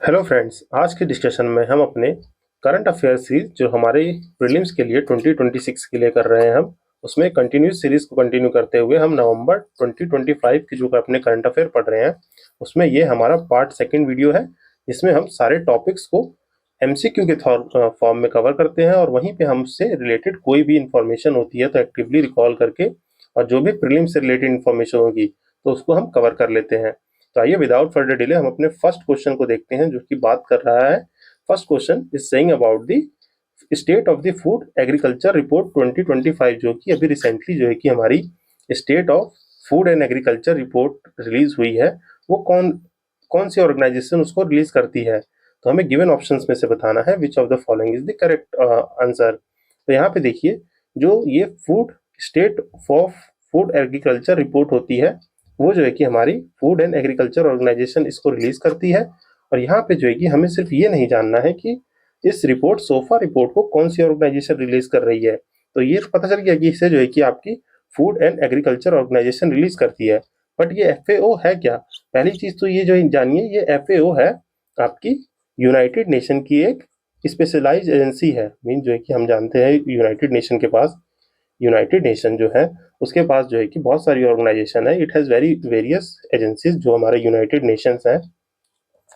Hello friends, आज के discussion में हम अपने करंट अफेयर सीरीज जो हमारे प्रीलिम्स के लिए 2026 के लिए कर रहे हैं हम उसमें कंटिन्यूस सीरीज को कंटिन्यू करते हुए हम नवंबर 2025 की जो अपने करंट अफेयर पढ़ रहे हैं उसमें ये हमारा पार्ट सेकंड वीडियो है जिसमें हम सारे टॉपिक्स को एमसीक्यू के फॉर्म में कवर करते हैं और वहीं पे हमसे रिलेटेड कोई भी इंफॉर्मेशन होती है तो एक्टिवली रिकॉल करके और जो भी प्रीलिम्स से रिलेटेड इंफॉर्मेशन होगी तो उसको हम कवर कर लेते हैं। तो आइए विदाउट फर्दर डिले हम अपने फर्स्ट क्वेश्चन को देखते हैं जो कि बात कर रहा है। First question is saying about the state of the food agriculture report 2025 जो कि अभी रिसेंटली जो है कि हमारी state of food and agriculture report release हुई है। वो कौन कौन सी ऑर्गेनाइजेशन उसको रिलीज करती है। तो हमें गिवन ऑप्शंस में से बताना है which of the following is the correct answer. तो यहाँ पे देखिए जो ये food state of food agriculture report होती है वो जो है कि हमारी फूड एंड एग्रीकल्चर ऑर्गेनाइजेशन इसको रिलीज करती है। और यहाँ पे जो है कि हमें सिर्फ ये नहीं जानना है कि इस रिपोर्ट सोफा रिपोर्ट को कौन सी ऑर्गेनाइजेशन रिलीज कर रही है। तो ये पता चल गया कि इसे जो है कि आपकी food and agriculture organisation release करती है। बट ये एफएओ है क्या? पहली चीज तो ये जो जानिए ये एफएओ है आपकी यूनाइटेड नेशन की एक स्पेशलाइज एजेंसी है। मीन जो है कि हम जानते हैं यूनाइटेड नेशन जो है उसके पास जो है कि बहुत सारी ऑर्गेनाइजेशन है। इट हैज़ वेरियस एजेंसीज जो हमारे यूनाइटेड नेशंस हैं।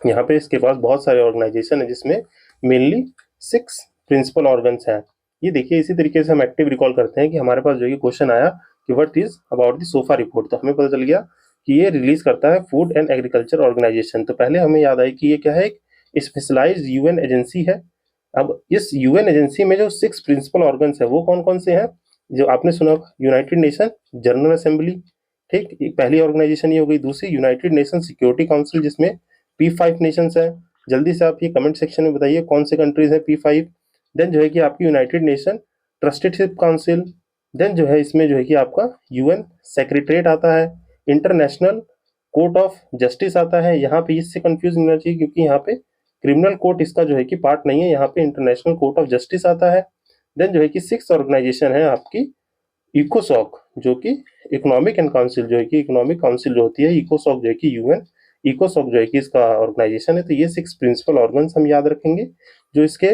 यहाँ पे इसके पास बहुत सारे ऑर्गेनाइजेशन है जिसमें मेनली 6 प्रिंसिपल ऑर्गन्स हैं। ये देखिए इसी तरीके से हम एक्टिव रिकॉल करते हैं कि हमारे पास जो ये क्वेश्चन आया कि what is about the SOFO report, तो हमें पता चल गया कि ये रिलीज करता है फूड एंड एग्रीकल्चर ऑर्गेनाइजेशन। तो पहले हमें याद आई कि ये क्या है, एक स्पेशलाइज्ड यूएन एजेंसी है। अब इस यूएन एजेंसी में जो 6 प्रिंसिपल ऑर्गन्स है वो कौन कौन से हैं? जो आपने सुना यूनाइटेड नेशन जनरल असेंबली, ठीक, पहली ऑर्गेनाइजेशन ये हो गई। दूसरी यूनाइटेड नेशन सिक्योरिटी काउंसिल जिसमें P5 नेशंस हैं। जल्दी से आप ये कमेंट सेक्शन में बताइए कौन से कंट्रीज हैं P5। देन जो है कि आपकी United Nation trusteeship council. Then जो है इसमें जो है कि आपका यूएन सेक्रेटरीट आता है। इंटरनेशनल कोर्ट ऑफ जस्टिस आता है। यहाँ पे इससे कंफ्यूज नहीं होना चाहिए क्योंकि यहाँ पे क्रिमिनल कोर्ट इसका जो है कि पार्ट नहीं है, यहाँ पे इंटरनेशनल कोर्ट ऑफ जस्टिस आता है। देन जो है कि 6 ऑर्गेनाइजेशन है आपकी इकोसॉक जो कि इकोनॉमिक एंड काउंसिल जो है कि इकोनॉमिक काउंसिल जो होती है, इकोसॉक जो है कि यूएन इकोसॉक जो है कि इसका ऑर्गेनाइजेशन है। तो ये 6 प्रिंसिपल ऑर्गन्स हम याद रखेंगे जो इसके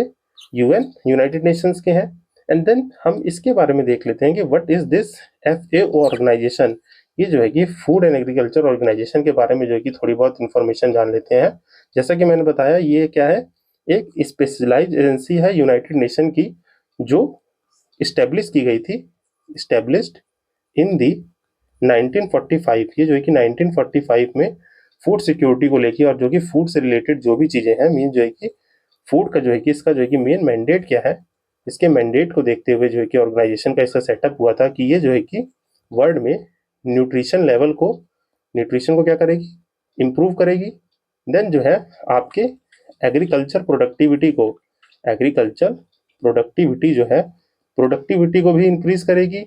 यूएन यूनाइटेड नेशंस के हैं। एंड देन हम इसके बारे में देख लेते हैं कि what is this FAO organisation. ये जो है कि फूड एंड एग्रीकल्चर ऑर्गेनाइजेशन के बारे में जो है कि थोड़ी बहुत इंफॉर्मेशन जान लेते हैं। जैसा कि मैंने बताया ये क्या है, एक स्पेशलाइज्ड एजेंसी है यूनाइटेड नेशन की जो इस्टेब्लिश की गई थी, established in the 1945। ये जो है कि 1945 में फूड सिक्योरिटी को लेके और जो कि फूड से रिलेटेड जो भी चीज़ें हैं, मीन जो है कि फूड का जो है कि इसका जो है कि मेन मैंडेट क्या है, इसके मैंडेट को देखते हुए जो है कि ऑर्गेनाइजेशन का इसका सेटअप हुआ था कि ये जो है कि वर्ल्ड में न्यूट्रिशन लेवल को न्यूट्रिशन को क्या करेगी, इम्प्रूव करेगी। देन जो है आपके एग्रीकल्चर प्रोडक्टिविटी को एग्रीकल्चर प्रोडक्टिविटी जो है प्रोडक्टिविटी को भी इंक्रीज करेगी।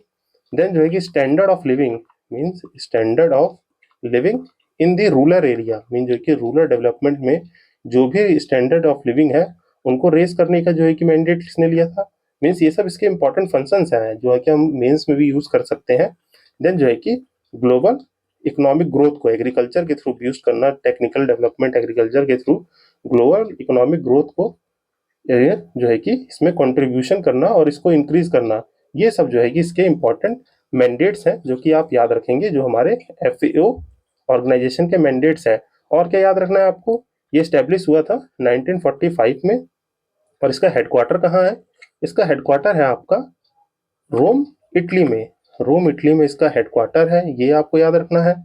देन जो है कि standard of living means standard of living in the rural area, mean जो कि रूरल डेवलपमेंट में जो भी स्टैंडर्ड ऑफ लिविंग है उनको रेज करने का जो है कि मैंडेट किसने लिया था। मीन्स ये सब इसके इंपॉर्टेंट फंक्शंस हैं जो है कि हम मेंस में भी यूज कर सकते हैं। देन जो है कि ग्लोबल इकोनॉमिक ग्रोथ को एग्रीकल्चर के थ्रू बूस्ट करना, टेक्निकल डेवलपमेंट एग्रीकल्चर के थ्रू ग्लोबल इकोनॉमिक ग्रोथ को ये जो है कि इसमें कंट्रीब्यूशन करना और इसको इंक्रीज करना, ये सब जो है कि इसके इंपॉर्टेंट मैंडेट्स हैं जो कि आप याद रखेंगे जो हमारे एफएओ ऑर्गेनाइजेशन के मैंडेट्स हैं। और क्या याद रखना है आपको, ये स्टैब्लिश हुआ था 1945 में। और इसका हेडक्वार्टर कहाँ है? इसका हेडक्वार्टर है आपका रोम इटली में। रोम इटली में इसका हेडक्वार्टर है, ये आपको याद रखना है।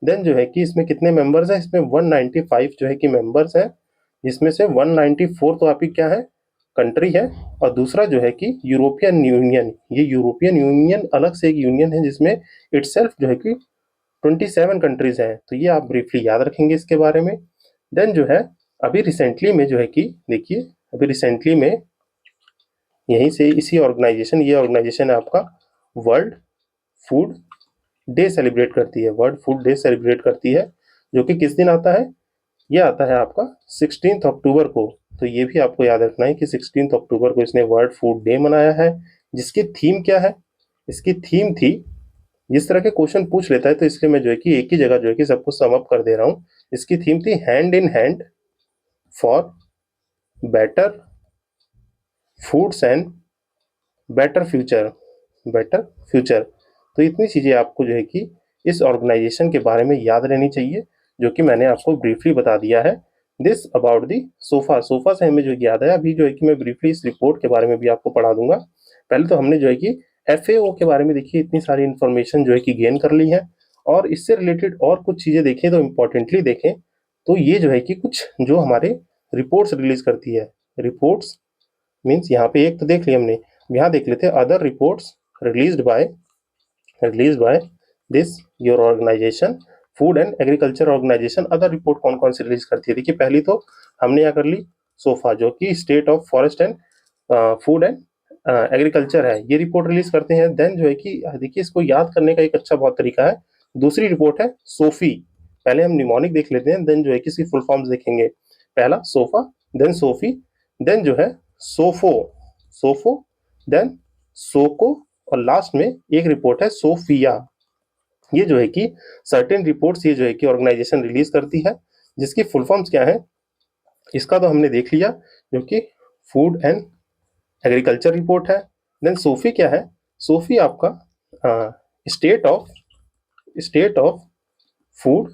देन जो है कि इसमें कितने मेंबर्स हैं, इसमें 195 जो है कि मेंबर्स हैं, जिसमें से 194 तो आपकी क्या है, कंट्री है। और दूसरा जो है कि यूरोपियन यूनियन, ये यूरोपियन यूनियन अलग से एक यूनियन है जिसमें इटसेल्फ जो है कि 27 कंट्रीज हैं। तो ये आप ब्रीफली याद रखेंगे इसके बारे में। देन जो है अभी रिसेंटली में जो है कि देखिए अभी रिसेंटली में यहीं से इसी ऑर्गेनाइजेशन, ये ऑर्गेनाइजेशन है आपका वर्ल्ड फूड डे सेलिब्रेट करती है, वर्ल्ड फूड डे सेलिब्रेट करती है जो कि किस दिन आता है, ये आता है आपका 16 अक्टूबर को। तो ये भी आपको याद रखना है कि 16 अक्टूबर को इसने वर्ल्ड फूड डे मनाया है। जिसकी थीम क्या है, इसकी थीम थी, जिस तरह के क्वेश्चन पूछ लेता है तो इसलिए मैं जो है कि एक ही जगह जो है कि सबको सम अप कर दे रहा हूँ। इसकी थीम थी hand in hand for better foods and better future, better future. तो इतनी चीज़ें आपको जो है कि इस ऑर्गेनाइजेशन के बारे में याद रहनी चाहिए, जो कि मैंने आपको ब्रीफली बता दिया है। This about the sofa. Sofa से हमें जो याद है, अभी जो है कि मैं ब्रीफली इस रिपोर्ट के बारे में भी आपको पढ़ा दूंगा। पहले तो हमने जो है कि FAO के बारे में देखिए इतनी सारी इन्फॉर्मेशन जो है कि गेन कर ली है, और इससे रिलेटेड और कुछ चीज़ें देखें तो इम्पोर्टेंटली देखें तो ये जो है कि कुछ जो हमारे रिपोर्ट्स रिलीज करती है। रिपोर्ट्स मीन्स यहाँ पे एक तो देख लिया हमने, यहाँ देख लेते हैं other reports released by this your organisation, food and agriculture organisation. Other report कौन कौन सी रिलीज करती है? देखिए पहली तो हमने यहाँ कर ली सोफा, जो कि state of forest and food and agriculture है, ये रिपोर्ट रिलीज करते हैं। देन जो है कि देखिए इसको याद करने का एक अच्छा बहुत तरीका है, दूसरी रिपोर्ट है सोफी। पहले हम निमोनिक देख लेते हैं, देन जो है कि इसकी फुल फॉर्म्स देखेंगे। पहला सोफा, देन सोफी, देन जो है सोफो, सोफो, देन सोको, और लास्ट में एक रिपोर्ट है सोफिया। ये जो है कि सर्टेन रिपोर्ट्स ये जो है कि ऑर्गेनाइजेशन रिलीज करती है, जिसकी फुल फॉर्म्स क्या है इसका तो हमने देख लिया, जो कि फूड एंड एग्रीकल्चर रिपोर्ट है। देन सोफी क्या है? सोफी आपका state of food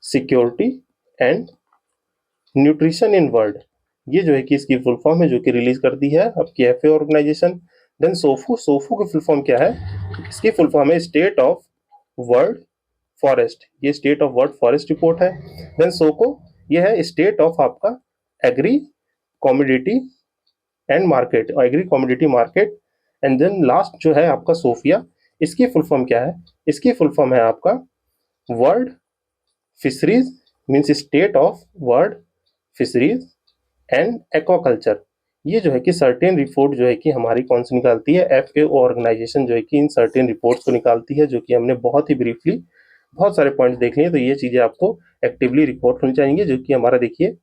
security and nutrition in world, ये जो है कि इसकी फुल फॉर्म है, जो कि रिलीज करती है आपकी FAO organisation. Then SOFO, SOFO की फुल फॉर्म क्या है? इसकी फुल फॉर्म है स्टेट ऑफ वर्ल्ड फॉरेस्ट, ये state of world forest report है। देन सोको, ये है स्टेट ऑफ आपका एग्री कॉमोडिटी एंड मार्केट, और agri commodity market. And then last जो है आपका सोफिया, इसकी फुल फॉर्म क्या है? इसकी फुल फॉर्म है आपका world fisheries, means state of world fisheries and aquaculture. ये जो है कि सर्टेन रिपोर्ट जो है कि हमारी कौन सी निकालती है? FAO ऑर्गेनाइजेशन जो है कि इन सर्टेन रिपोर्ट्स को निकालती है, जो कि हमने बहुत ही ब्रीफली बहुत सारे पॉइंट्स देख लिए। तो ये चीज़ें आपको एक्टिवली रिपोर्ट होनी चाहिए, जो कि हमारा देखिए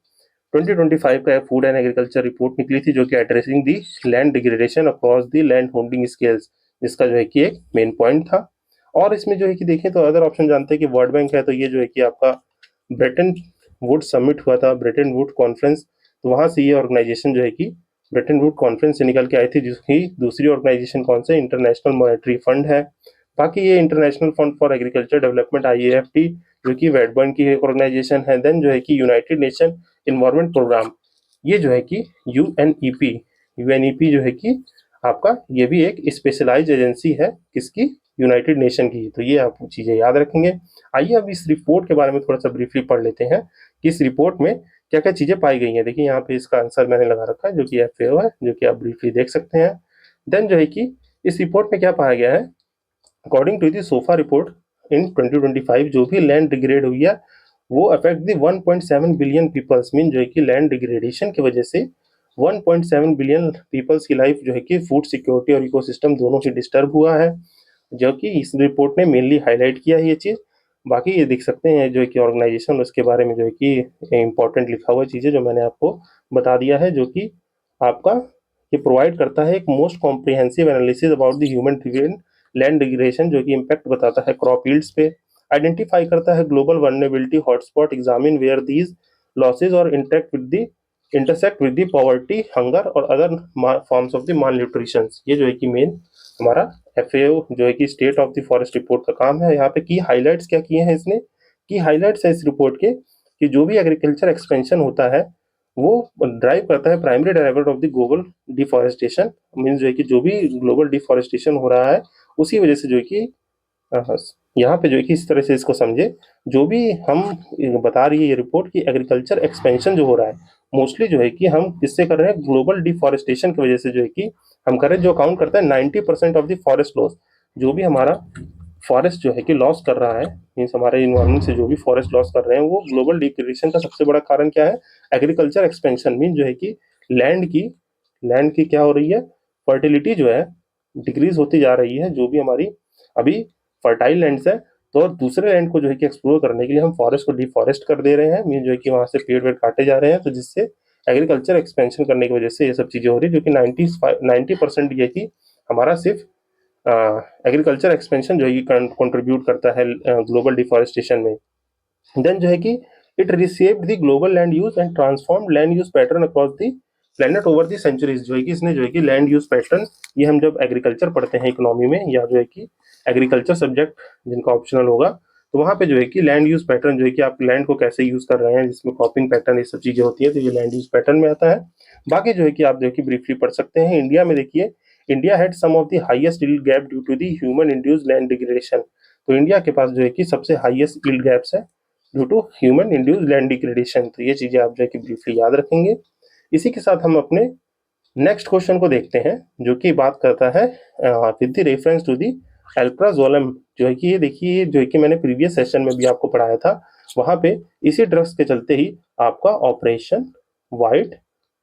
2025 का फूड एंड एग्रीकल्चर रिपोर्ट निकली थी, जो कि addressing the land degradation across the land holding scales, जिसका जो है कि एक मेन पॉइंट था। और इसमें जो है कि देखें तो अदर ऑप्शन जानते हैं कि वर्ल्ड बैंक है, तो ये जो है कि आपका ब्रेटन वुड समिट हुआ था, ब्रेटन वुड कॉन्फ्रेंस, तो वहाँ से ये ऑर्गेनाइजेशन जो है कि ब्रेटन वुड कॉन्फ्रेंस से निकल के आई थी, जिसकी दूसरी ऑर्गेनाइजेशन कौन से? इंटरनेशनल मॉनेटरी फंड है। बाकी ये international fund for agriculture development IAFT, जो कि वर्ल्ड बैंक की ऑर्गेनाइजेशन है। देन जो है कि यूनाइटेड नेशन इन्वायरमेंट प्रोग्राम, ये जो है कि UNEP जो है कि आपका ये भी एक स्पेशलाइज एजेंसी है, किसकी? यूनाइटेड नेशन की। तो ये आप चीज़ें याद रखेंगे। आइए अब इस रिपोर्ट के बारे में थोड़ा सा ब्रीफली पढ़ लेते हैं कि इस रिपोर्ट में क्या क्या चीज़ें पाई गई हैं। देखिए यहाँ पे इसका आंसर मैंने लगा रखा है, जो कि FAO है, जो कि आप ब्रीफली देख सकते हैं। देन जो है कि इस रिपोर्ट में क्या पाया गया है? According to the SOFO report in 2025, जो भी लैंड डिग्रेड हुई है वो affect the 1.7 billion peoples, mean जो है कि लैंड डिग्रेडेशन की वजह से 1.7 बिलियन पीपल्स की लाइफ जो है कि फूड सिक्योरिटी और इकोसिस्टम दोनों ही डिस्टर्ब हुआ है, जो कि इस रिपोर्ट ने मेनली हाईलाइट किया है ये चीज़। बाकी ये देख सकते हैं जो है कि ऑर्गेनाइजेशन, उसके बारे में जो है कि इम्पोर्टेंट लिखा हुआ चीज़ें जो मैंने आपको बता दिया है, जो कि आपका ये प्रोवाइड करता है एक most comprehensive analysis about the human driven land degradation, जो कि इम्पैक्ट बताता है क्रॉप यील्ड्स पे, आइडेंटिफाई करता है global vulnerability hotspot, examine where these losses और intersect with the poverty, hunger और other forms of the malnutrition. ये जो है कि मेन हमारा FAO जो है कि state of the forest report का काम है। यहाँ पे की हाइलाइट्स क्या किए हैं इसने? की हाइलाइट्स है इस रिपोर्ट के कि जो भी एग्रीकल्चर एक्सपेंशन होता है वो ड्राइव करता है primary driver of the global deforestation, means जो है कि जो भी ग्लोबल डिफॉरेस्टेशन हो रहा है उसी वजह से जो है कि यहाँ पे जो है कि इस तरह से इसको समझे, जो भी हम बता रही है ये रिपोर्ट कि एग्रीकल्चर एक्सपेंशन जो हो रहा है मोस्टली जो है कि हम किससे कर रहे हैं? ग्लोबल डिफॉरेस्टेशन की वजह से जो है कि हम कर रहे हैं, जो अकाउंट करता है 90% ऑफ द फॉरेस्ट लॉस। जो भी हमारा फॉरेस्ट जो है कि लॉस कर रहा है, मीन्स हमारे इन्वायरमेंट से जो भी फॉरेस्ट लॉस कर रहे हैं, वो ग्लोबल डिग्रेडेशन का सबसे बड़ा कारण क्या है? Agriculture expansion. मीन जो है कि लैंड की क्या हो रही है? फर्टिलिटी जो है डिक्रीज होती जा रही है। जो भी हमारी अभी फर्टाइल लैंड्स है, तो और दूसरे लैंड को जो है कि एक्सप्लोर करने के लिए हम फॉरेस्ट को डिफॉरेस्ट कर दे रहे हैं, मीन जो है कि वहाँ से पेड़ वेड़ काटे जा रहे हैं, तो जिससे एग्रीकल्चर एक्सपेंशन करने की वजह से ये सब चीज़ें हो रही है, जो कि 90% ये कि हमारा सिर्फ एग्रीकल्चर एक्सपेंशन जो है कि कंट्रीब्यूट करता है ग्लोबल डिफॉरेस्टेशन में। देन जो है कि it received the global land use and transformed land use pattern across the planet over the centuries. जो है कि इसने जो है कि लैंड यूज पैटर्न, ये हम जब एग्रीकल्चर पढ़ते हैं इकोनॉमी में, या जो है कि एग्रीकल्चर सब्जेक्ट जिनका ऑप्शनल होगा, तो वहाँ पे जो है कि लैंड यूज पैटर्न जो है कि आप लैंड को कैसे यूज कर रहे हैं, जिसमें क्रॉपिंग पैटर्न ये सब चीजें होती है, तो ये लैंड यूज पैटर्न में आता है। बाकी जो है कि आप जो है कि ब्रीफली पढ़ सकते हैं। इंडिया में देखिए, India had some of the highest yield gap due to the human induced land degradation. तो इंडिया के पास जो है कि सबसे हाईएस्ट यील्ड गैप्स है due to human induced land degradation. तो ये चीजें आप जो है कि ब्रीफली याद रखेंगे। इसी के साथ हम अपने नेक्स्ट क्वेश्चन को देखते हैं, जो कि बात करता है with the reference to the alprazolam. जो है कि ये देखिए, जो है कि मैंने प्रीवियस सेशन में भी आपको पढ़ाया था, वहां पे इसी ड्रग्स के चलते ही आपका ऑपरेशन व्हाइट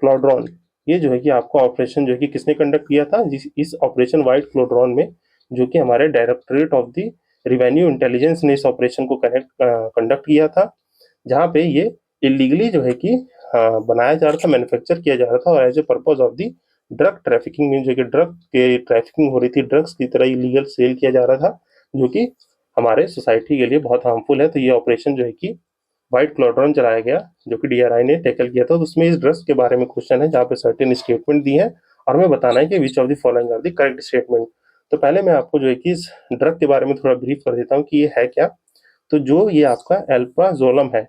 क्लोड्रॉन, ये जो है कि आपका ऑपरेशन जो है कि किसने कंडक्ट किया था, इस ऑपरेशन व्हाइट क्लोड्रॉन में, जो कि हमारे directorate of the revenue intelligence ने इस ऑपरेशन को कंडक्ट किया था, जहाँ पे ये इलीगली जो है कि बनाया जा रहा था, मैन्युफैक्चर किया जा रहा था, और as a purpose of the drug trafficking, mean जो कि ड्रग के ट्रैफिकिंग हो रही थी, ड्रग्स की तरह इलीगल सेल किया जा रहा था, जो कि हमारे सोसाइटी के लिए बहुत हार्मफुल है। तो ये ऑपरेशन जो है कि व्हाइट क्लोड्रॉन चलाया गया, जो कि डीआरआई ने टैकल किया था। तो उसमें इस ड्रग्स के बारे में क्वेश्चन है, जहाँ पे सर्टेन स्टेटमेंट दी है, और हमें बताना है कि which of the following are the correct statement. तो पहले मैं आपको जो है कि इस ड्रग के बारे में थोड़ा ब्रीफ कर देता हूँ कि ये है क्या। तो जो ये आपका अल्प्राजोलम है,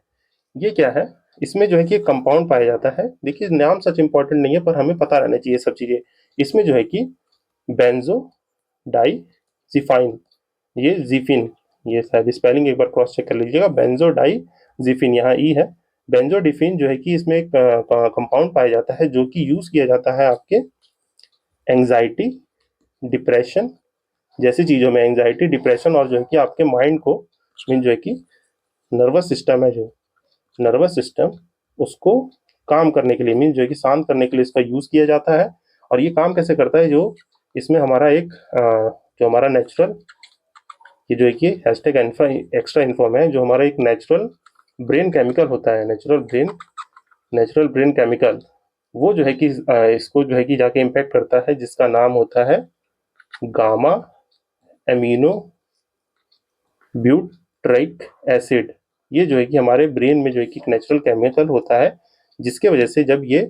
ये क्या है, इसमें जो है कि कंपाउंड पाया जाता है। देखिए, नाम सच इंपॉर्टेंट नहीं है, पर हमें पता रहना चाहिए सब चीजें। इसमें जो है कि बेंजो डाइजिफाइन, ये जीफिन, ये शायद स्पेलिंग एक बार क्रॉस चेक कर लीजिएगा, बेंजो डाइजिफिन, यहाँ ई है। बेंजोडिफिन जो है कि इसमें एक कंपाउंड पाया जाता है, जो कि यूज किया जाता है आपके एंजाइटी, डिप्रेशन जैसी चीजों में। एंजाइटी, डिप्रेशन, और जो है कि आपके माइंड को, मीन जो है कि नर्वस सिस्टम है, जो नर्वस सिस्टम, उसको काम करने के लिए, मीन जो है कि शांत करने के लिए इसका यूज किया जाता है। और ये काम कैसे करता है, जो इसमें हमारा एक जो हमारा नेचुरल, ये जो है कि हैशटैग एक्स्ट्रा इन्फॉर्म है, जो हमारा एक नेचुरल ब्रेन केमिकल होता है, नेचुरल ब्रेन केमिकल, वो जो है कि इसको जो है कि जाके इम्पैक्ट करता है, जिसका नाम होता है गामा एमिनो ब्यूट्राइक एसिड। ये जो है कि हमारे ब्रेन में जो है कि एक नेचुरल केमिकल होता है, जिसके वजह से जब ये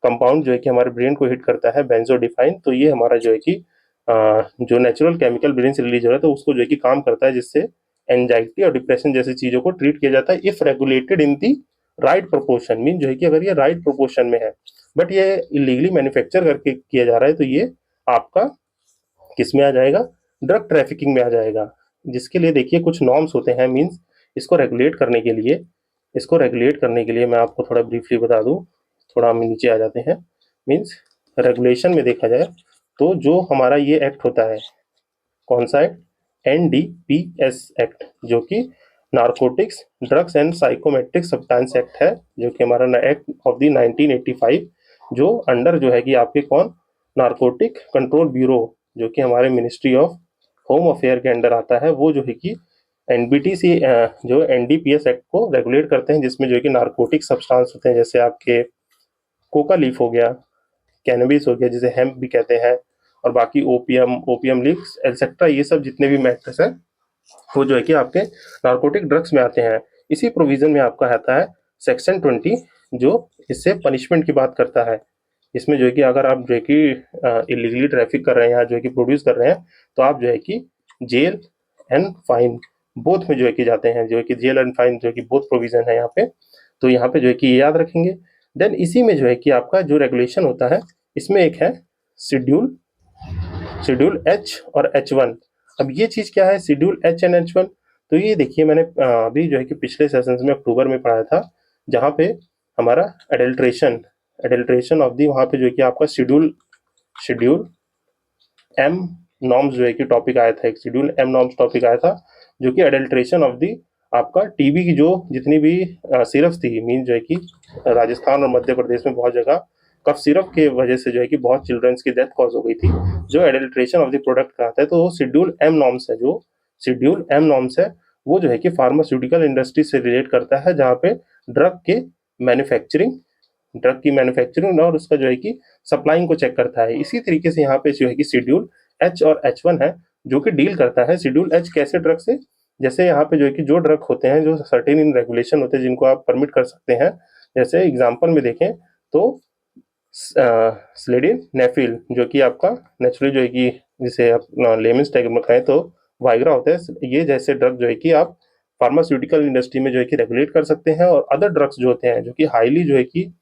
कंपाउंड जो है कि हमारे ब्रेन को हिट करता है, बेंजोडिफाइन, तो ये हमारा जो है कि जो नेचुरल केमिकल ब्रेन से रिलीज हो रहा है, तो उसको जो है कि काम करता है, जिससे एंजाइटी और डिप्रेशन जैसी चीजों को ट्रीट किया जाता है, if regulated in the right proportion. Mean जो है कि अगर ये राइट प्रोपोर्शन में है, बट ये इलीगली मैन्युफैक्चर करके किया जा रहा है, तो ये आपका किस में आ जाएगा, ड्रग ट्रैफिकिंग में आ जाएगा। जिसके लिए देखिए कुछ नॉर्म्स होते हैं, मीन्स इसको रेगुलेट करने के लिए मैं आपको थोड़ा ब्रीफली बता दूं, थोड़ा हम नीचे आ जाते हैं। मीन्स रेगुलेशन में देखा जाए, तो जो हमारा ये एक्ट होता है, कौन सा एक्ट, एनडीपीएस एक्ट, जो कि narcotics drugs and psychometric substance act है, जो कि हमारा एक्ट ऑफ द 1985, जो अंडर जो है कि आपके कौन, नारकोटिक कंट्रोल ब्यूरो, जो कि हमारे मिनिस्ट्री ऑफ होम अफेयर के अंडर आता है, वो जो है कि एनबीटीसी जो एनडीपीएस एक्ट को रेगुलेट करते हैं, जिसमें जो है कि नारकोटिक सब्सटेंस होते हैं, जैसे आपके कोका लीफ हो गया, कैनबिस हो गया, जिसे हेम्प भी कहते हैं, और बाकी ओपियम लीव्स एटसेट्रा, ये सब जितने भी मैटर्स हैं, वो जो है कि आपके नारकोटिक ड्रग्स में आते हैं। इसी प्रोविजन में आपका आता है सेक्शन 20, जो इससे पनिशमेंट की बात करता है। इसमें जो है कि अगर आप जो है कि इलीगली ट्रैफिक कर रहे हैं, या जो है कि प्रोड्यूस कर रहे हैं, तो आप जो है कि जेल एंड फाइन बोथ में जो है कि जाते हैं, जो है कि जेल एंड फाइन जो है कि बोथ प्रोविजन है यहाँ पे। तो यहाँ पे जो है कि ये याद रखेंगे। देन इसी में जो है कि आपका जो रेगुलेशन होता है, इसमें एक है शेड्यूल एच और H1। अब ये चीज क्या है, शेड्यूल एच एंड H1? तो ये देखिए, मैंने अभी जो है कि पिछले सेशंस में अक्टूबर में पढ़ाया था, जहाँ पे हमारा एडल्ट्रेशन ऑफ दी, वहाँ पे जो है कि आपका शेड्यूल एम नॉर्म्स जो है कि टॉपिक आया था, एक शेड्यूल एम नॉर्म्स टॉपिक आया था, जो कि एडल्ट्रेशन ऑफ दी आपका टीबी की जो जितनी भी सिरप्स थी, मीन जो है कि राजस्थान और मध्य प्रदेश में बहुत जगह कफ सिरप के वजह से जो है कि बहुत चिल्ड्रंस की डेथ कॉज हो गई थी, जो एडल्ट्रेशन ऑफ द प्रोडक्ट कहता है। तो वो शेड्यूल एम नॉर्म्स है, जो शेड्यूल एम नॉर्म्स है, वो जो है कि फार्मास्यूटिकल इंडस्ट्री से रिलेट करता है, जहाँ पे ड्रग के मैन्युफैक्चरिंग ड्रग की मैन्युफैक्चरिंग और उसका जो है कि सप्लाइंग को चेक करता है। इसी तरीके से यहाँ पे जो है कि शेड्यूल एच और H1 है, जो कि डील करता है। शेड्यूल एच कैसे ड्रग से, जैसे यहाँ पे जो है कि जो ड्रग होते हैं, जो सर्टेन इन रेगुलेशन होते हैं, जिनको आप परमिट कर सकते हैं, जैसे एग्जांपल में देखें तो स्लेडिननेफिल, जो कि आपका नेचुरली जो है कि जिसे आप लेमन्स टर्म में कहें तो वाइग्रा होता है। ये जैसे ड्रग जो है कि आप फार्मास्यूटिकल इंडस्ट्री में जो है कि रेगुलेट कर सकते हैं, और अदर ड्रग्स जो होते हैं जो कि हाईली जो है कि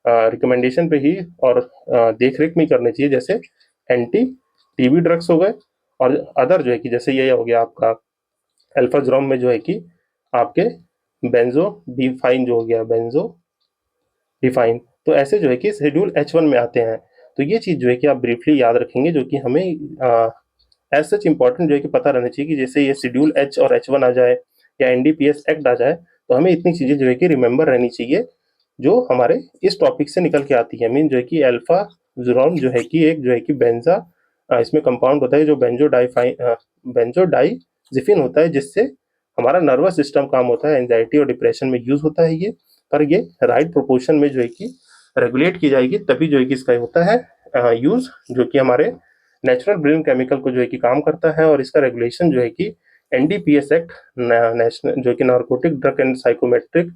रिकमेंडेशन पे ही और देख रेख में करने चाहिए, जैसे एंटी टीबी ड्रग्स हो गए, और अदर जो है कि जैसे ये हो गया आपका अल्फाजोरम में जो है कि आपके बेंजोडिफाइन जो हो गया, बेंजोडिफाइन, तो ऐसे जो है कि शेड्यूल H1 में आते हैं। तो ये चीज़ जो है कि आप ब्रीफली याद रखेंगे, जो कि हमें एज सच इम्पोर्टेंट जो है कि पता रहना चाहिए कि जैसे ये शेड्यूल H और H1 आ जाए या एनडीपीएस एक्ट आ जाए, तो हमें इतनी चीज़ें जो है कि रिमेंबर रहनी चाहिए जो हमारे इस टॉपिक से निकल के आती है। मीन जो है कि अल्फाजोरम जो है कि एक जो है कि इसमें कंपाउंड होता है जो बेंजोडाइजिफिन होता है, जिससे हमारा नर्वस सिस्टम काम होता है, एंजाइटी और डिप्रेशन में यूज होता है ये। पर ये राइट प्रोपोर्शन में जो है कि रेगुलेट की जाएगी तभी जो है कि इसका होता है यूज, जो कि हमारे नेचुरल ब्रेन केमिकल को जो है कि काम करता है। और इसका रेगुलेशन जो है कि एनडीपीएस एक्ट, नेशनल जो कि narcotic drug and psychometric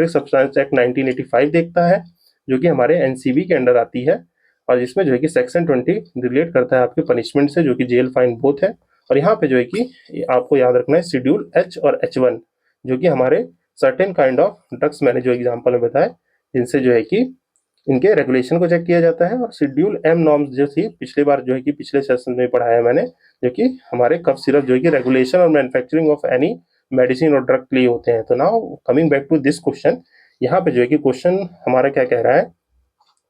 substance act 1985 देखता है, जो कि हमारे एनसीबी के अंडर आती है, और जिसमें जो है कि सेक्शन 20 रिलेट करता है आपके पनिशमेंट से, जो कि जेल फाइन बोथ है। और यहाँ पे जो है कि आपको याद रखना है शेड्यूल H और H1, जो कि हमारे सर्टेन काइंड ऑफ ड्रग्स मैंने जो एग्जांपल में बताया, जिनसे जो है कि इनके रेगुलेशन को चेक किया जाता है। और शेड्यूल M नॉर्म्स जो थी पिछली बार जो है कि पिछले सेशन में पढ़ाया मैंने, जो कि हमारे कफ सिरप जो है कि रेगुलेशन और मैन्युफैक्चरिंग ऑफ एनी मेडिसिन और ड्रग के लिए होते हैं। तो now coming back to this question, यहाँ पे जो है कि क्वेश्चन हमारा क्या कह रहा है,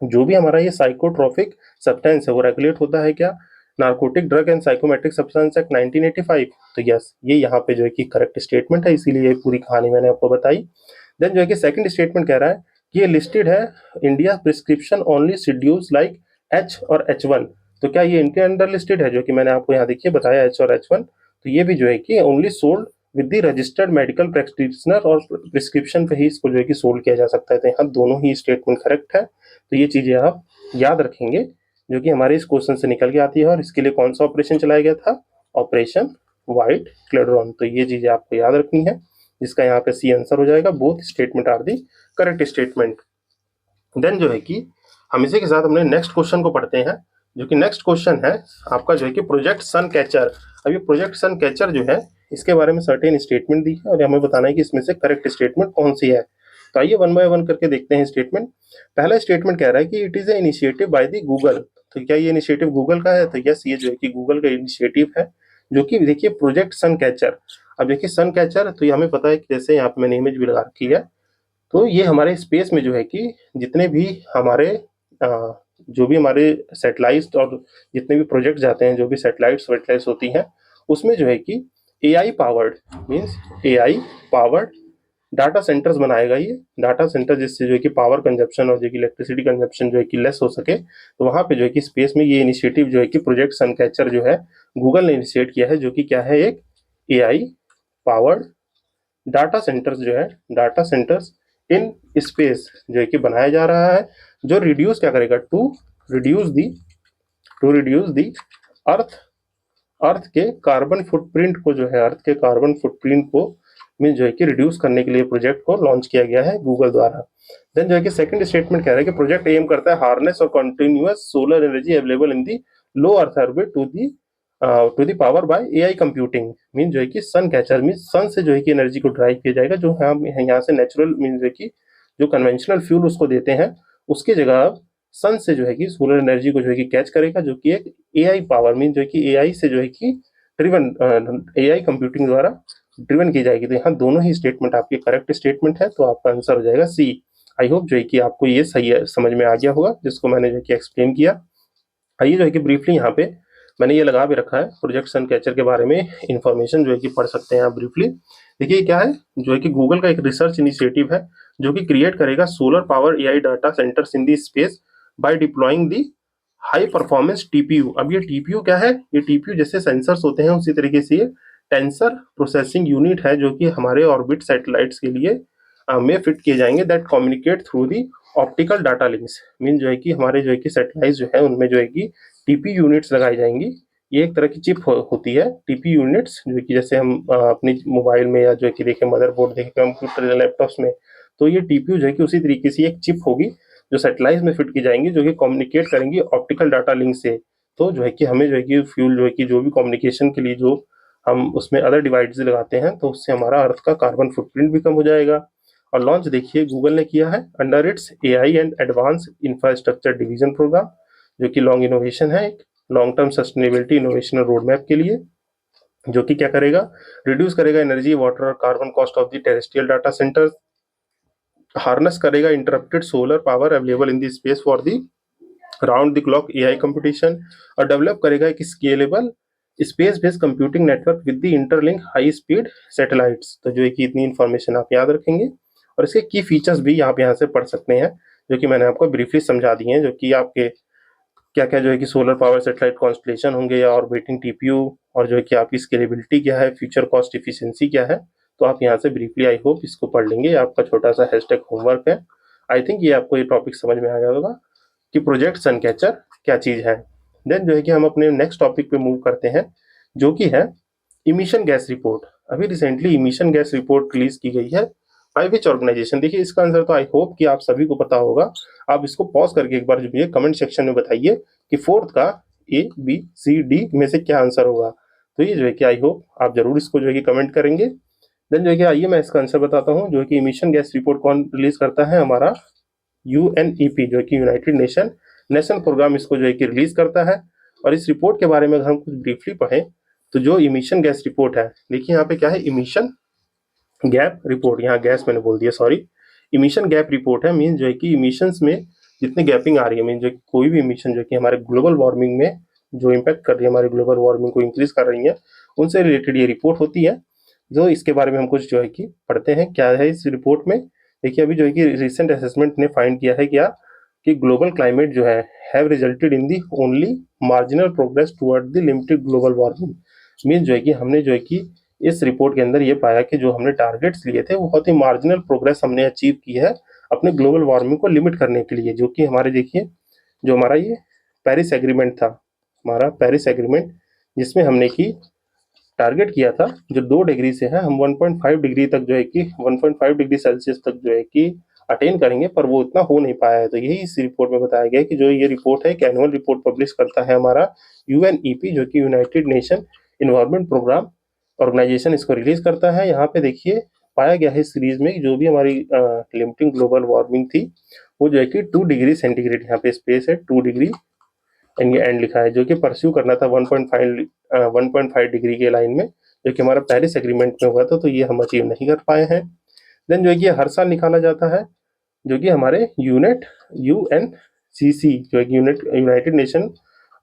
जो भी हमारा ये साइकोट्रोपिक सब्सटेंस है वो रेगुलेट होता है क्या, narcotic drug and psychometric substance act 1985। तो यस, ये यहाँ पे जो है कि करेक्ट स्टेटमेंट है, इसीलिए ये पूरी कहानी मैंने आपको बताई। देन जो है कि सेकंड स्टेटमेंट कह रहा है कि ये लिस्टेड है India prescription only schedules like H और H1। तो क्या ये इनके अंडर लिस्टेड है, जो कि मैंने आपको यहाँ देखिए बताया H और H1। तो ये भी जो है कि only sold with the registered medical practitioner और प्रिस्क्रिप्शन पे ही इसको जो है कि सोल्ड किया जा सकता है। तो यहाँ दोनों ही स्टेटमेंट करेक्ट है। तो ये चीजें आप याद रखेंगे, जो कि हमारे इस क्वेश्चन से निकल के आती है। और इसके लिए कौन सा ऑपरेशन चलाया गया था, ऑपरेशन व्हाइट क्लेडरॉन। तो ये चीजें आपको याद रखनी है, जिसका यहाँ पे सी आंसर हो जाएगा। Both statement are the correct statement. Then जो है कि हम इसी के साथ अपने नेक्स्ट क्वेश्चन को पढ़ते हैं, जो कि नेक्स्ट क्वेश्चन है आपका जो है कि प्रोजेक्ट सन कैचर। अब ये प्रोजेक्ट सन कैचर जो है, इसके बारे में सर्टेन स्टेटमेंट दी है और हमें बताना है कि इसमें से करेक्ट स्टेटमेंट कौन सी है। तो आइए वन बाय वन करके देखते हैं स्टेटमेंट। पहला स्टेटमेंट कह रहा है कि it is a initiative by the Google. तो क्या ये इनिशिएटिव गूगल का है? तो यस, ये जो है कि गूगल का इनिशिएटिव है, जो कि देखिए प्रोजेक्ट सन कैचर। अब देखिए सन कैचर, तो ये हमें पता है कि जैसे यहाँ पे मैंने इमेज भी लगा रखी है, तो ये हमारे स्पेस में जो है कि जितने भी हमारे जो भी हमारे सैटेलाइट्स और जितने भी प्रोजेक्ट जाते हैं, जो भी सैटेलाइट्स होती हैं, उसमें जो है कि AI powered, means AI powered data centres बनाएगा ये डाटा सेंटर, जिससे जो है कि पावर कंजप्शन और जो कि इलेक्ट्रिसिटी कंजप्शन जो है कि लेस हो सके। तो वहाँ पे जो है कि स्पेस में ये इनिशिएटिव जो है कि प्रोजेक्ट सन कैचर जो है गूगल ने इनिशिएट किया है, जो कि क्या है, एक एआई पावर्ड डाटा सेंटर्स जो है, डाटा सेंटर्स इन स्पेस जो है कि बनाया जा रहा है, जो रिड्यूस क्या करेगा, टू रिड्यूस दी अर्थ अर्थ के कार्बन फुटप्रिंट को, जो है अर्थ के कार्बन फुटप्रिंट को मीन जो है कि रिड्यूस करने के लिए प्रोजेक्ट को लॉन्च किया गया है गूगल द्वारा। देन जो है कि सेकंड स्टेटमेंट कह रहा है कि प्रोजेक्ट एम करता है हार्नेस और continuous solar energy available in the low earth orbit to the power by AI computing. Mean जो है कि सन कैचर मीन सन से जो है कि एनर्जी को ड्राइव किया जाएगा, जो हम यहाँ से नेचुरल मीन जो है कि जो कन्वेंशनल फ्यूल उसको देते हैं, उसकी जगह अब सन से जो है कि सोलर एनर्जी को जो है कि कैच करेगा, जो कि एक एआई पावर मीन जो है कि एआई से जो है कि ड्रिवन एआई कंप्यूटिंग द्वारा ड्रिवन की जाएगी। तो यहाँ दोनों ही स्टेटमेंट आपके करेक्ट स्टेटमेंट है, तो आपका आंसर हो जाएगा सी। आई होप जो है कि आपको ये सही है, समझ में आ गया होगा, जिसको मैंने जो है कि एक्सप्लेन किया। आइए जो है कि ब्रीफली यहाँ पे मैंने ये लगा भी रखा है, प्रोजेक्ट सन कैचर के बारे में इंफॉर्मेशन जो है कि पढ़ सकते हैं आप ब्रीफली। देखिए क्या है, जो है कि गूगल का एक रिसर्च इनिशिएटिव है, जो कि क्रिएट करेगा solar power AI data centres in the space by deploying the high performance TPU. अब ये टीपीयू क्या है, ये टीपीयू जैसे सेंसर्स होते हैं उसी तरीके से ये टेंसर प्रोसेसिंग यूनिट है, जो कि हमारे ऑर्बिट सैटेलाइट्स के लिए में फिट किए जाएंगे, that communicate through the optical data links. Mean जो है कि हमारे जो है कि सैटेलाइट जो है उनमें जो है कि टीपी यूनिट्स लगाई जाएंगी, ये एक तरह की चिप होती है, टीपीयू यूनिट्स, जो कि जैसे हम अपनी मोबाइल में या जो कि देखें मदरबोर्ड देखें कंप्यूटर या लैपटॉप्स में, तो ये टीपीयू जो है कि उसी तरीके से एक चिप होगी जो सैटेलाइट में फिट की जाएंगी, जो कि कम्युनिकेट करेंगी ऑप्टिकल डाटा लिंक से। तो जो है कि हमें जो है कि फ्यूल जो है कि जो भी कम्युनिकेशन के लिए जो हम उसमें अदर डिवाइसेस लगाते हैं, तो उससे हमारा अर्थ का कार्बन फुटप्रिंट भी कम हो जाएगा। और लॉन्च देखिए गूगल ने किया है under its AI and advance infrastructure division program, जो कि लॉन्ग इनोवेशन है, एक long term sustainability innovation road map के लिए, जो कि क्या करेगा, रिड्यूस करेगा एनर्जी वाटर और carbon cost of the terrestrial data center, harness करेगा interrupted solar power available in the space for the round the clock AI competition, और डेवलप करेगा एक scalable space based computing network with the interlink high speed satellites. तो जो है कि इतनी information आप याद रखेंगे, और इसके की फीचर्स भी आप यहाँ से पढ़ सकते हैं, जो कि मैंने आपको ब्रीफली समझा दिए हैं, जो कि आपके क्या क्या जो है कि सोलर पावर सैटेलाइट कॉन्स्टलेशन होंगे या ऑर्बिटिंग टीपीयू, और जो है कि आपकी स्केलेबिलिटी क्या है, फ्यूचर कॉस्ट इफिशिएंसी क्या है। तो आप यहाँ से ब्रीफली आई होप इसको पढ़ लेंगे, आपका छोटा सा हैशटैग होमवर्क है। आई थिंक ये आपको ये टॉपिक समझ में आ गया होगा कि प्रोजेक्ट सन कैचर क्या चीज़ है। देन जो है कि हम अपने नेक्स्ट टॉपिक पे मूव करते हैं, जो कि है इमिशन गैस रिपोर्ट। अभी recently emission gas report release की गई है बाय विच ऑर्गेनाइजेशन। देखिए इसका आंसर तो आई होप कि आप सभी को पता होगा। आप इसको पॉज करके एक बार जो है कमेंट सेक्शन में बताइए कि फोर्थ का ABCD में से क्या आंसर होगा। तो ये जो है कि आई होप आप जरूर इसको जो है कि कमेंट करेंगे। देन जो है कि आइए मैं इसका आंसर बताता हूँ। जो है कि इमिशन गैस रिपोर्ट कौन रिलीज करता है, हमारा UNEP, जो है कि यूनाइटेड नेशन प्रोग्राम इसको जो है कि रिलीज करता है। और इस रिपोर्ट के बारे में अगर हम कुछ ब्रीफली पढ़ें, तो जो इमिशन गैस रिपोर्ट है, देखिए यहाँ पे क्या है, इमिशन गैप रिपोर्ट, यहाँ गैस मैंने बोल दिया सॉरी, इमिशन गैप रिपोर्ट है। मीन जो है कि इमिशंस में जितने गैपिंग आ रही है, मीन जो कोई भी इमिशन जो कि हमारे ग्लोबल वार्मिंग में जो इम्पैक्ट कर रही है, हमारी ग्लोबल वार्मिंग को इंक्रीज कर रही है, उनसे रिलेटेड ये रिपोर्ट होती है। जो इसके बारे में हम कुछ जो है कि पढ़ते हैं क्या है इस रिपोर्ट में। देखिए अभी जो है कि रिसेंट असेसमेंट ने फाइंड किया है क्या, कि ग्लोबल क्लाइमेट जो है have resulted in the only marginal progress toward the limited global warming. Mean जो है कि हमने जो है कि इस रिपोर्ट के अंदर ये पाया कि जो हमने टारगेट्स लिए थे वो बहुत ही मार्जिनल प्रोग्रेस हमने अचीव की है अपने ग्लोबल वार्मिंग को लिमिट करने के लिए। जो कि हमारे देखिए जो हमारा ये पेरिस एग्रीमेंट था, हमारा पेरिस एग्रीमेंट, जिसमें हमने की टारगेट किया था जो 2 डिग्री से है, हम 1.5 डिग्री तक जो है कि 1.5 डिग्री सेल्सियस तक जो है कि अटेन करेंगे, पर वो इतना हो नहीं पाया है। तो यही इस रिपोर्ट में बताया गया है कि जो ये रिपोर्ट है, एक एनुअल रिपोर्ट पब्लिश करता है हमारा UNEP, जो कि United Nation environment programme organisation, इसको रिलीज करता है। यहाँ पे देखिए पाया गया है इस सीरीज में जो भी हमारी लिमिटिंग ग्लोबल वार्मिंग थी, वो जो है कि 2 डिग्री सेंटीग्रेड, यहाँ पे स्पेस है 2 डिग्री एंड ये एंड लिखा है, जो कि परस्यू करना था 1.5 डिग्री के लाइन में, जो कि हमारा पेरिस एग्रीमेंट में हुआ था। तो ये हम अचीव नहीं कर पाए हैं। देन जो है कि हर साल निकाला जाता है, जो कि हमारे UNCC, जो है कि United nation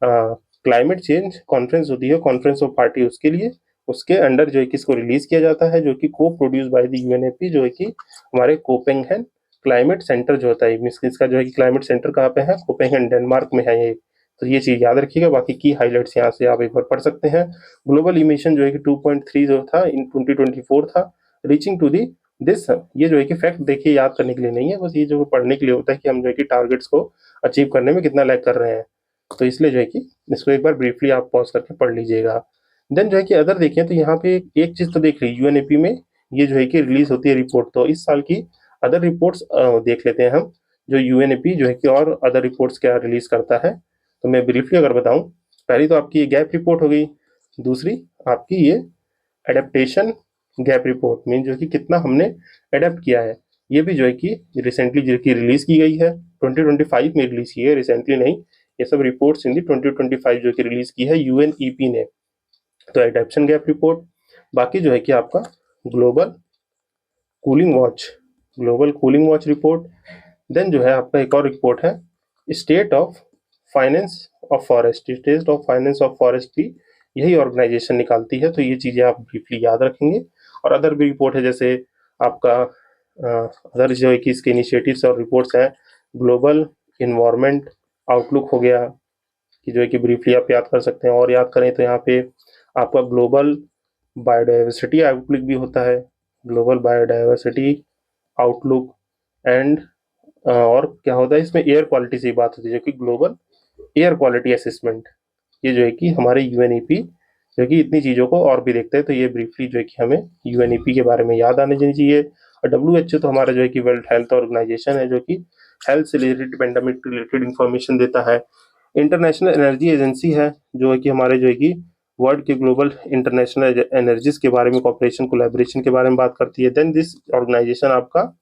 climate change conference होती है, कॉन्फ्रेंस ऑफ पार्टी, उसके लिए उसके अंडर जो है कि इसको रिलीज किया जाता है, जो कि को प्रोड्यूस बाय द UNEP, जो है कि हमारे कोपेनहेगन क्लाइमेट सेंटर जो होता है, इसका जो है कि क्लाइमेट सेंटर कहाँ पे है, कोपेनहेगन डेनमार्क में है ये। तो ये चीज याद रखिएगा, बाकी की हाइलाइट्स यहाँ से आप एक बार पढ़ सकते हैं। ग्लोबल इमिशन जो है कि 2.3 जो था इन 2024 था, रीचिंग टू दी दिस। ये जो है कि फैक्ट देखिए याद करने के लिए नहीं है, बस ये जो पढ़ने के लिए होता है कि हम जो है कि टारगेट्स को अचीव करने में कितना लैग कर रहे हैं। तो इसलिए जो है कि इसको एक बार ब्रीफली आप पॉज करके पढ़ लीजिएगा। देन जो है कि अदर देखें तो यहाँ पे एक चीज तो देख ली UNEP में, ये जो है कि रिलीज होती है रिपोर्ट। तो इस साल की अदर रिपोर्ट्स देख लेते हैं हम, जो UNEP जो है कि और अदर रिपोर्ट्स क्या रिलीज करता है। तो मैं ब्रीफली अगर बताऊं, पहली तो आपकी ये गैप रिपोर्ट हो गई, दूसरी आपकी ये एडेप्टेशन गैप रिपोर्ट, मीन जो कि कितना हमने एडेप्ट किया है, ये भी जो है कि रिसेंटली जो कि रिलीज की गई है, 2025 में रिलीज की है, रिसेंटली नहीं। ये सब रिपोर्ट्स इन दी 2025 जो कि रिलीज की है UNEP ने। तो एडेप्शन गैप रिपोर्ट, बाकी जो है कि आपका global cooling watch, global cooling watch report. Then जो है आपका एक और रिपोर्ट है state of finance of forest, state of finance of forest भी यही ऑर्गेनाइजेशन निकालती है। तो ये चीज़ें आप ब्रीफली याद रखेंगे। और अदर भी रिपोर्ट है, जैसे आपका अदर जो है कि इसके इनिशिएटिव्स और रिपोर्ट्स हैं, ग्लोबल इन्वायरमेंट आउटलुक हो गया, कि जो है कि ब्रीफली आप याद कर सकते हैं। और याद करें तो यहाँ पे आपका ग्लोबल बायोडाइवर्सिटी आउटलुक भी होता है, ग्लोबल बायोडाइवर्सिटी आउटलुक। एंड और क्या होता है इसमें, एयर क्वालिटी से बात होती है, जो कि ग्लोबल एयर क्वालिटी असेसमेंट। ये जो है कि हमारे यूएनईपी जो कि इतनी चीज़ों को और भी देखते हैं, तो ये ब्रीफली जो है कि हमें यूएनईपी के बारे में याद आने चाहिए। और डब्ल्यूएचओ तो हमारा जो है कि वर्ल्ड हेल्थ ऑर्गेनाइजेशन है, जो कि हेल्थ से रिलेटेड, पेंडेमिक रिलेटेड इंफॉर्मेशन देता है। इंटरनेशनल एनर्जी एजेंसी है, जो है कि हमारे जो है कि वर्ल्ड के ग्लोबल इंटरनेशनल एनर्जीज के बारे में, कॉपरेशन कोलैबोरेशन के बारे में बात करती है। देन दिस ऑर्गेनाइजेशन आपका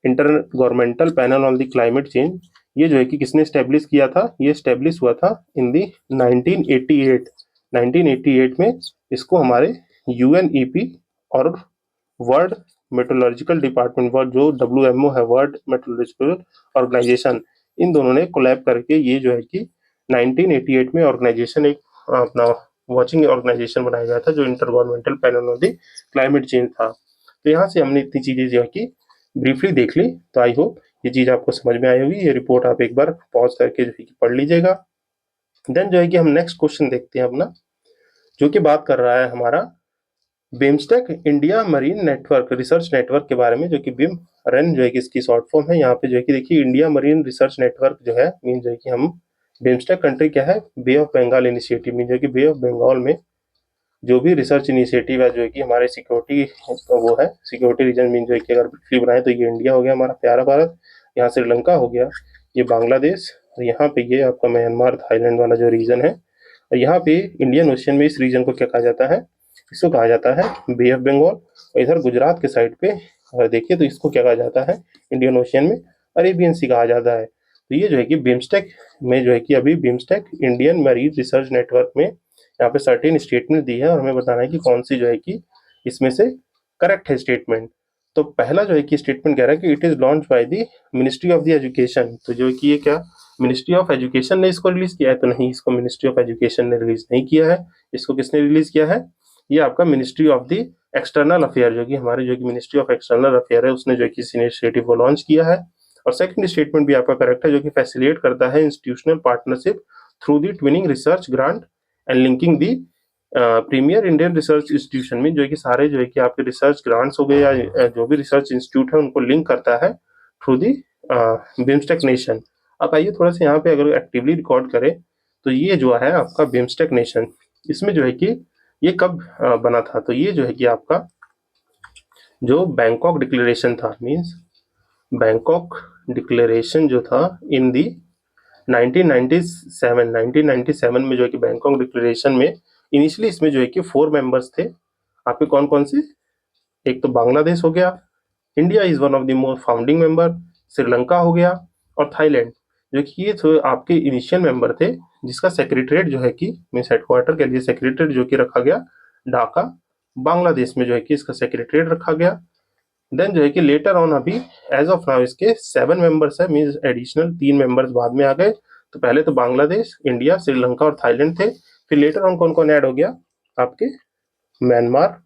inter governmental panel on the climate change, ये जो है कि किसने स्टेब्लिश किया था, ये स्टेब्लिश हुआ था इन दी 1988। 1988 में इसको हमारे यूएनईपी और वर्ल्ड मेट्रोलॉजिकल डिपार्टमेंट, वर्ल्ड जो डब्ल्यूएमओ है, वर्ल्ड मेट्रोलॉजिकल ऑर्गेनाइजेशन, इन दोनों ने कोलैब करके ये जो है कि 1988 में ऑर्गेनाइजेशन एक अपना वॉचिंग ऑर्गेनाइजेशन बनाया गया था, जो inter governmental panel on the climate change था। तो यहाँ से हमने इतनी चीजें जो है कि ब्रीफली देख ली। तो आई होप ये चीज आपको समझ में आई होगी। ये रिपोर्ट आप एक बार पॉज करके जो है कि पढ़ लीजिएगा। देन जो है कि हम नेक्स्ट क्वेश्चन देखते हैं अपना, जो कि बात कर रहा है हमारा BIMSTEC India marine network research network के बारे में, जो कि बिम रन जो है कि इसकी शॉर्ट फॉर्म है। यहाँ पे जो है कि देखिए इंडिया मरीन रिसर्च नेटवर्क जो है मीन जो है कि हम बिम्स्टेक कंट्री क्या है, बे ऑफ बंगाल इनिशिएटिव मीन जो है कि बे ऑफ बंगाल में जो भी रिसर्च इनिशिएटिव है, जो है कि हमारे सिक्योरिटी वो है, सिक्योरिटी रीजन मीन जो है कि अगर ब्रीफली बनाए तो ये इंडिया हो गया हमारा प्यारा भारत, यहाँ श्रीलंका हो गया, ये बांग्लादेश, और यहाँ पे ये आपका म्यांमार थाईलैंड वाला जो रीजन है। और यहाँ पे इंडियन ओशियन में इस रीजन को क्या कहा जाता है, इसको कहा जाता है बे ऑफ बंगाल। और इधर गुजरात के साइड पे अगर देखिए तो इसको क्या कहा जाता है, इंडियन ओशियन में अरेबियन सी कहा जाता है। तो ये जो है कि बिम्स्टेक में जो है कि अभी BIMSTEC Indian marine research network में यहाँ पे सर्टेन स्टेटमेंट दी है, और हमें बताना है कि कौन सी जो है कि इसमें से करेक्ट है स्टेटमेंट। तो पहला जो है कि स्टेटमेंट कह रहा है कि it is launch by the ministry of the education. तो जो है कि ये क्या मिनिस्ट्री ऑफ एजुकेशन ने इसको रिलीज किया है, तो नहीं, इसको मिनिस्ट्री ऑफ एजुकेशन ने रिलीज नहीं किया है। इसको किसने रिलीज किया है, ये आपका ministry of the external affair, जो कि हमारे जो कि मिनिस्ट्री ऑफ एक्सटर्नल अफेयर है, उसने जो है कि इस इनिशिएटिव को लॉन्च किया है। और सेकंड स्टेटमेंट भी आपका करेक्ट है, जो कि फैसिलिटेट करता है institutional partnership through the twinning research grant and linking the premier Indian research institution में, जो है कि सारे जो है कि आपके रिसर्च ग्रांट्स हो गए या जो भी रिसर्च इंस्टीट्यूट है उनको लिंक करता है थ्रू दी बिम्स्टेक नेशन। अब आइए थोड़ा सा यहाँ पे अगर एक्टिवली रिकॉर्ड करें तो ये जो है आपका बिम्स्टेक नेशन, इसमें जो है कि ये कब बना था, तो ये जो है कि आपका जो बैंकॉक डिक्लेरेशन था, मीन्स बैंकॉक डिक्लेरेशन जो था इन दी 1997 में जो है कि बैंकॉक डिक्लेरेशन में इनिशियली इसमें जो है कि 4 मेंबर्स थे आपके, कौन कौन से, एक तो बांग्लादेश हो गया, India is one of the most founding member, Sri Lanka हो गया, और थाईलैंड, जो कि ये तो आपके इनिशियल मेंबर थे, जिसका सेक्रेटरीट जो है कि मीन्स हेडक्वार्टर के लिए सेक्रेटरीट जो कि रखा गया ढाका, बांग्लादेश में जो है कि इसका सेक्रेटरीट रखा गया। देन जो है कि लेटर ऑन अभी एज ऑफ नाउ इसके 7 मेंबर्स है, मीन्स एडिशनल 3 मेंबर्स बाद में आ गए। तो पहले तो बांग्लादेश, इंडिया, श्रीलंका और थाईलैंड थे, फिर लेटर ऑन कौन कौन ऐड हो गया आपके, म्यांमार,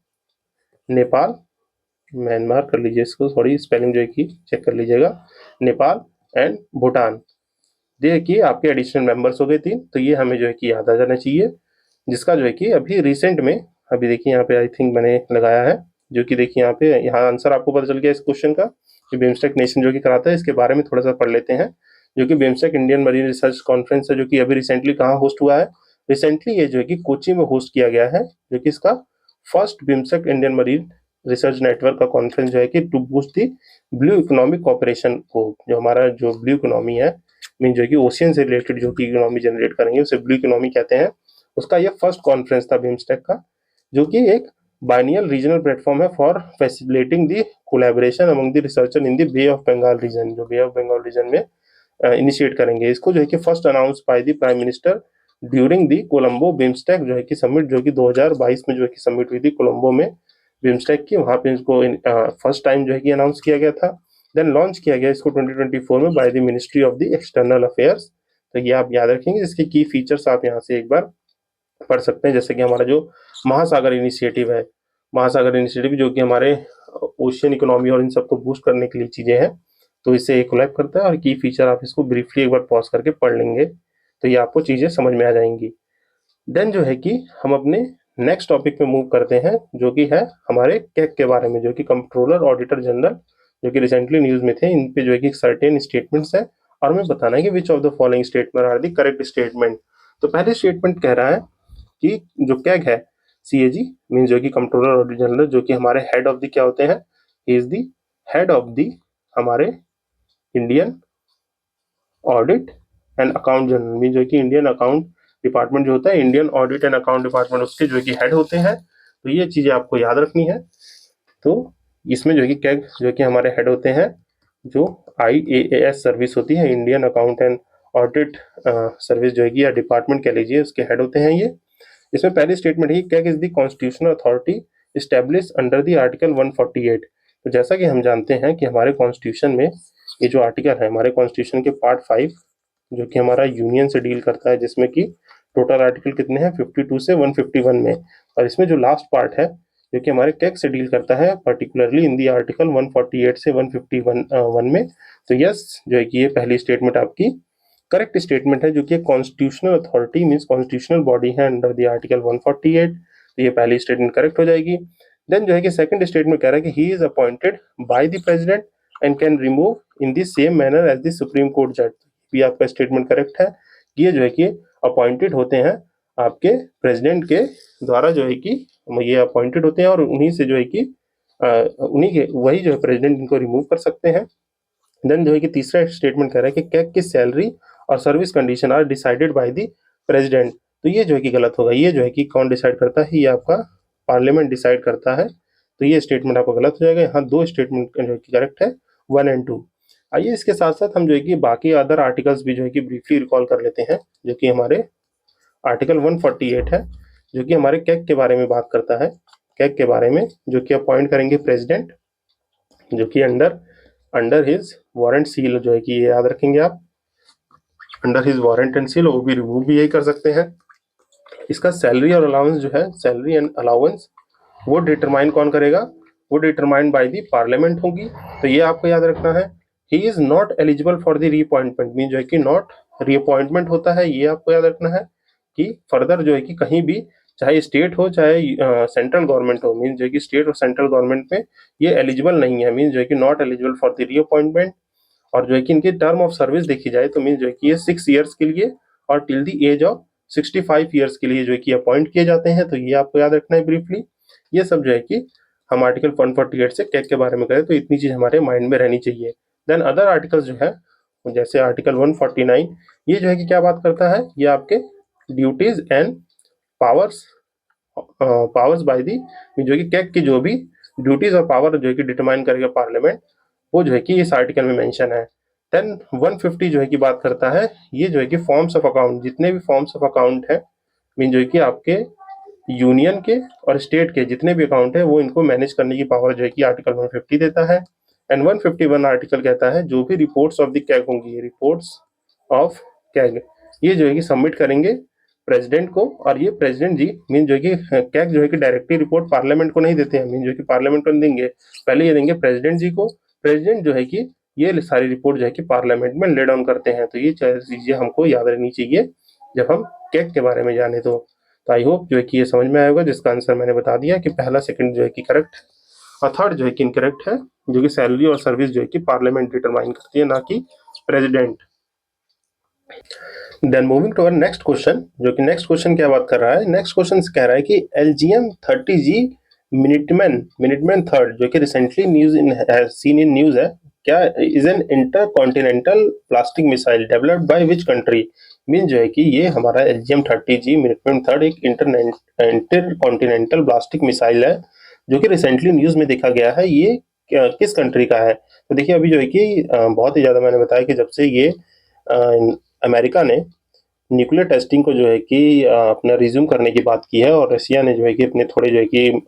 नेपाल, म्यांमार कर लीजिए इसको, थोड़ी स्पेलिंग जो है कि चेक कर लीजिएगा, नेपाल एंड भूटान, देखिए आपके एडिशनल मेंबर्स हो गए 3। तो ये हमें जो है कि याद आ जाना चाहिए, जिसका जो है कि अभी रिसेंट में, अभी देखिए यहाँ पे आई थिंक मैंने लगाया है, जो कि देखिए यहाँ पे, यहाँ आंसर आपको पता चल गया इस क्वेश्चन का, कि बिम्स्टेक नेशन जो कि कराता है, इसके बारे में थोड़ा सा पढ़ लेते हैं। जो कि BIMSTEC Indian marine research conference है, जो कि अभी रिसेंटली कहाँ होस्ट हुआ है, रिसेंटली ये जो है कि कोची में होस्ट किया गया है, जो कि इसका first BIMSTEC Indian marine research network का कॉन्फ्रेंस जो है कि to boost the blue economic cooperation को, जो हमारा जो ब्लू इकोनॉमी है, मीन जो कि ओशियन से रिलेटेड जो कि इकोनॉमी जनरेट करेंगे उसे ब्लू इकोनॉमी कहते हैं, उसका ये फर्स्ट कॉन्फ्रेंस था बिम्स्टेक का, जो कि एक बाइनियल रीजनल प्लेटफॉर्म है for facilitating the collaboration among the researcher in the Bay of Bengal region, जो बे ऑफ बंगाल रीजन में इनिशिएट करेंगे। इसको जो है कि first announce by the prime minister during the Colombo BIMSTEC जो है कि समिट, जो कि 2022 में जो है कि समिट हुई थी कोलंबो में बिम्स्टेक की, वहां पे इसको फर्स्ट टाइम जो है कि अनाउंस किया गया था। देन लॉन्च किया गया इसको 2024 में by the ministry of the external affairs. तो ये आप याद रखेंगे, इसके की फीचर्स आप यहाँ से एक बार पढ़ सकते हैं, जैसे कि हमारा जो महासागर इनिशिएटिव है, महासागर इनिशिएटिव जो कि हमारे ओशियन इकोनॉमी और इन सबको बूस्ट करने के लिए चीजें हैं, तो इससे एक कोलैब करता है, और की फीचर आप इसको ब्रीफली एक बार पॉज करके पढ़ लेंगे तो ये आपको चीजें समझ में आ जाएंगी। देन जो है कि हम अपने नेक्स्ट टॉपिक पे मूव करते हैं, जो कि है हमारे कैग के बारे में, जो कि कंट्रोलर ऑडिटर जनरल, जो कि रिसेंटली न्यूज में थे, इन पे जो है कि सर्टेन स्टेटमेंट्स है, और हमें बताना है कि which of the following statement are the correct statement. तो पहले स्टेटमेंट कह रहा है कि जो कैग है, CAG मीन्स जो कि कंट्रोलर ऑडिट जनरल, जो कि हमारे हेड ऑफ द क्या होते हैं, he is the head of the हमारे Indian audit and account general, mean जो कि इंडियन अकाउंट डिपार्टमेंट जो होता है, Indian audit and account department, उसके जो कि हेड होते हैं। तो ये चीजें आपको याद रखनी है। तो इसमें जो कि कैग जो कि हमारे हेड होते हैं, जो IAAS सर्विस होती है, Indian account and audit service जो है या डिपार्टमेंट कह लीजिए, उसके हेड होते हैं ये। इसमें पहली स्टेटमेंट है, CAG is the constitutional authority establish under the article 148। तो जैसा कि हम जानते हैं कि हमारे कॉन्स्टिट्यूशन में ये जो आर्टिकल है, हमारे कॉन्स्टिट्यूशन के पार्ट 5 जो कि हमारा यूनियन से डील करता है, जिसमें कि टोटल आर्टिकल कितने हैं, 52 से 151 में, और इसमें जो लास्ट पार्ट है जो कि हमारे कैग से डील करता है, पर्टिकुलरली इन दी आर्टिकल 148 से 151 में। तो यस, जो है कि ये पहली स्टेटमेंट आपकी करेक्ट स्टेटमेंट है, जो कि constitutional authority means constitutional body है अंडर द आर्टिकल 148। तो ये पहली स्टेटमेंट करेक्ट हो जाएगी। देन जो है कि सेकंड स्टेटमेंट कह रहा है कि he is appointed by the president and can remove in the same manner as the Supreme Court जज। भी आपका स्टेटमेंट करेक्ट है। ये जो है कि अपॉइंटेड होते हैं आपके प्रेसिडेंट के द्वारा, जो है कि ये अपॉइंटेड होते हैं और उन्हीं से जो है कि उन्हीं के वही जो है प्रेसिडेंट इनको रिमूव कर सकते हैं। देन जो है कि तीसरा स्टेटमेंट कह रहा है कि कैग की सैलरी और service condition are decided by the president. तो ये जो है कि गलत होगा। ये जो है कि कौन डिसाइड करता है, ये आपका पार्लियामेंट डिसाइड करता है। तो ये स्टेटमेंट आपका गलत हो जाएगा। यहाँ दो स्टेटमेंट जो है कि करेक्ट है, 1 और 2। आइए इसके साथ साथ हम जो है कि बाकी अदर आर्टिकल्स भी जो है कि ब्रीफली रिकॉल कर लेते हैं, जो कि हमारे आर्टिकल 148 है, जो कि हमारे कैग के बारे में बात करता है। कैग के बारे में जो कि अपॉइंट करेंगे प्रेसिडेंट, जो कि अंडर हिज वारंट सील, जो है कि ये याद रखेंगे आप, under his warrant and seal, वो भी रिमूव भी यही कर सकते हैं। इसका सैलरी और अलाउंस जो है, सैलरी एंड अलाउंस, वो डिटरमाइन कौन करेगा, वो डिटरमाइन बाय द पार्लियामेंट होगी। तो ये आपको याद रखना है। He is not eligible for the reappointment, mean जो है कि नॉट रीअपॉइंटमेंट होता है, ये आपको याद रखना है कि फर्दर जो है कि कहीं भी, चाहे स्टेट हो चाहे सेंट्रल गवर्नमेंट हो, मीन जो है कि स्टेट और सेंट्रल गवर्नमेंट में ये एलिजिबल नहीं है, मीन जो है कि not eligible for the reappointment. और जो है कि इनकी टर्म ऑफ सर्विस देखी जाए तो मीन जो है कि ये 6 ईयर्स के लिए और till the age of 65 years के लिए जो है कि अपॉइंट किए जाते हैं। तो ये आपको याद रखना है ब्रीफली। ये सब जो है कि हम आर्टिकल 148 से कैग के बारे में करें तो इतनी चीज हमारे माइंड में रहनी चाहिए। देन अदर आर्टिकल्स जो है, जैसे आर्टिकल 149, ये जो है कि क्या बात करता है, ये आपके duties and powers by the, जो है कि कैग की जो भी ड्यूटीज और पावर जो है कि डिटरमाइन करेगा पार्लियामेंट, वो जो है कि इस आर्टिकल में मेंशन है। देन 150 जो है कि बात करता है, ये जो है कि फॉर्म्स ऑफ अकाउंट, जितने भी फॉर्म्स ऑफ अकाउंट है, मीन जो है कि आपके यूनियन के और स्टेट के जितने भी अकाउंट है, वो इनको मैनेज करने की पावर जो है कि आर्टिकल 150 देता है। एंड 151 आर्टिकल कहता है जो भी रिपोर्ट्स ऑफ द कैग होंगी, रिपोर्ट्स ऑफ कैग, ये जो है कि सबमिट करेंगे प्रेसिडेंट को। और ये प्रेसिडेंट जी मीन जो है कि कैग जो है कि डायरेक्टली रिपोर्ट पार्लियामेंट को नहीं देते हैं, मीन जो है कि पार्लियामेंट को नहीं देंगे, पहले ये देंगे प्रेसिडेंट जी को। प्रेसिडेंट जो है कि ये सारी रिपोर्ट जो है कि पार्लियामेंट में ले डाउन करते हैं। तो ये चीजें हमको याद रहनी चाहिए जब हम कैग के बारे में जाने। तो आई होप जो है कि ये समझ में आया होगा, जिसका आंसर मैंने बता दिया कि पहला सेकंड जो है कि करेक्ट और थर्ड जो है कि इनकरेक्ट है, जो कि सैलरी और सर्विस जो है कि पार्लियामेंट डिटरमाइन करती है, ना कि president. Then moving to our next question, जो कि नेक्स्ट क्वेश्चन क्या बात कर रहा है, नेक्स्ट क्वेश्चन कह रहा है कि LGM 30G मिनटमैन थर्ड, जो कि recently news in seen in news है, क्या is an intercontinental plastic missile developed by which country. Mean जो है कि ये हमारा LGM 30G मिनटमैन थर्ड एक इंटरकॉन्टिनेंटल प्लास्टिक मिसाइल है, जो कि रिसेंटली न्यूज में देखा गया है। ये किस कंट्री का है। तो देखिए अभी जो है कि बहुत ही ज्यादा मैंने बताया कि जब से ये अमेरिका ने न्यूक्लियर टेस्टिंग को जो है कि अपना रिज्यूम करने की बात की है, और रशिया ने जो है कि अपने थोड़े जो है कि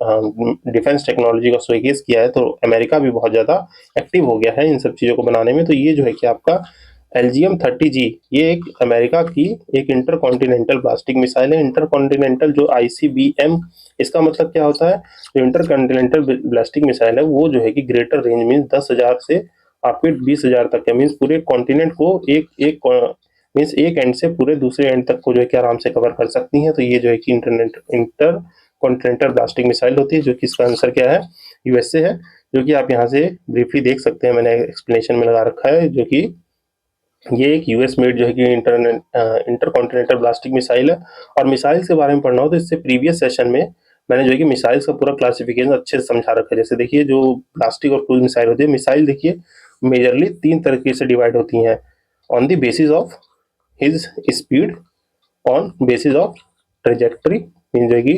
डिफेंस टेक्नोलॉजी को शोकेस किया है, तो अमेरिका भी बहुत ज़्यादा एक्टिव हो गया है इन सब चीज़ों को बनाने में। तो ये जो है कि आपका LGM 30G, ये एक अमेरिका की एक इंटरकॉन्टिनेंटल प्लास्टिक मिसाइल है। इंटरकॉन्टिनेंटल जो ICBM, इसका मतलब क्या होता है, जो इंटरकॉन्टिनेंटल प्लास्टिक मिसाइल है वो जो है कि ग्रेटर रेंज मीन 10,000 से आपके 20,000 तक है, मीन्स पूरे कॉन्टिनेंट को मीन्स एक एंड से पूरे दूसरे एंड तक को जो है कि आराम से कवर कर सकती हैं। तो ये जो है कि इंटर कॉन्टिनेंटल ब्लास्टिक मिसाइल होती है, जो कि इसका आंसर क्या है, USA है, जो कि आप यहाँ से ब्रीफली देख सकते हैं, मैंने एक्सप्लेनेशन में लगा रखा है, जो कि ये एक यूएस मेड जो है कि इंटरकॉन्टिनेंटल बैलिस्टिक मिसाइल है। और मिसाइल्स के बारे में पढ़ना हो तो इससे प्रीवियस सेशन में मैंने जो है कि मिसाइल्स का पूरा क्लासिफिकेशन अच्छे से समझा रखा है। जैसे देखिए जो बैलिस्टिक और क्रूज मिसाइल होती है, मिसाइल देखिए मेजरली 3 तरीके से डिवाइड होती हैं, on the basis of his speed, on basis of trajectory, mean जो है कि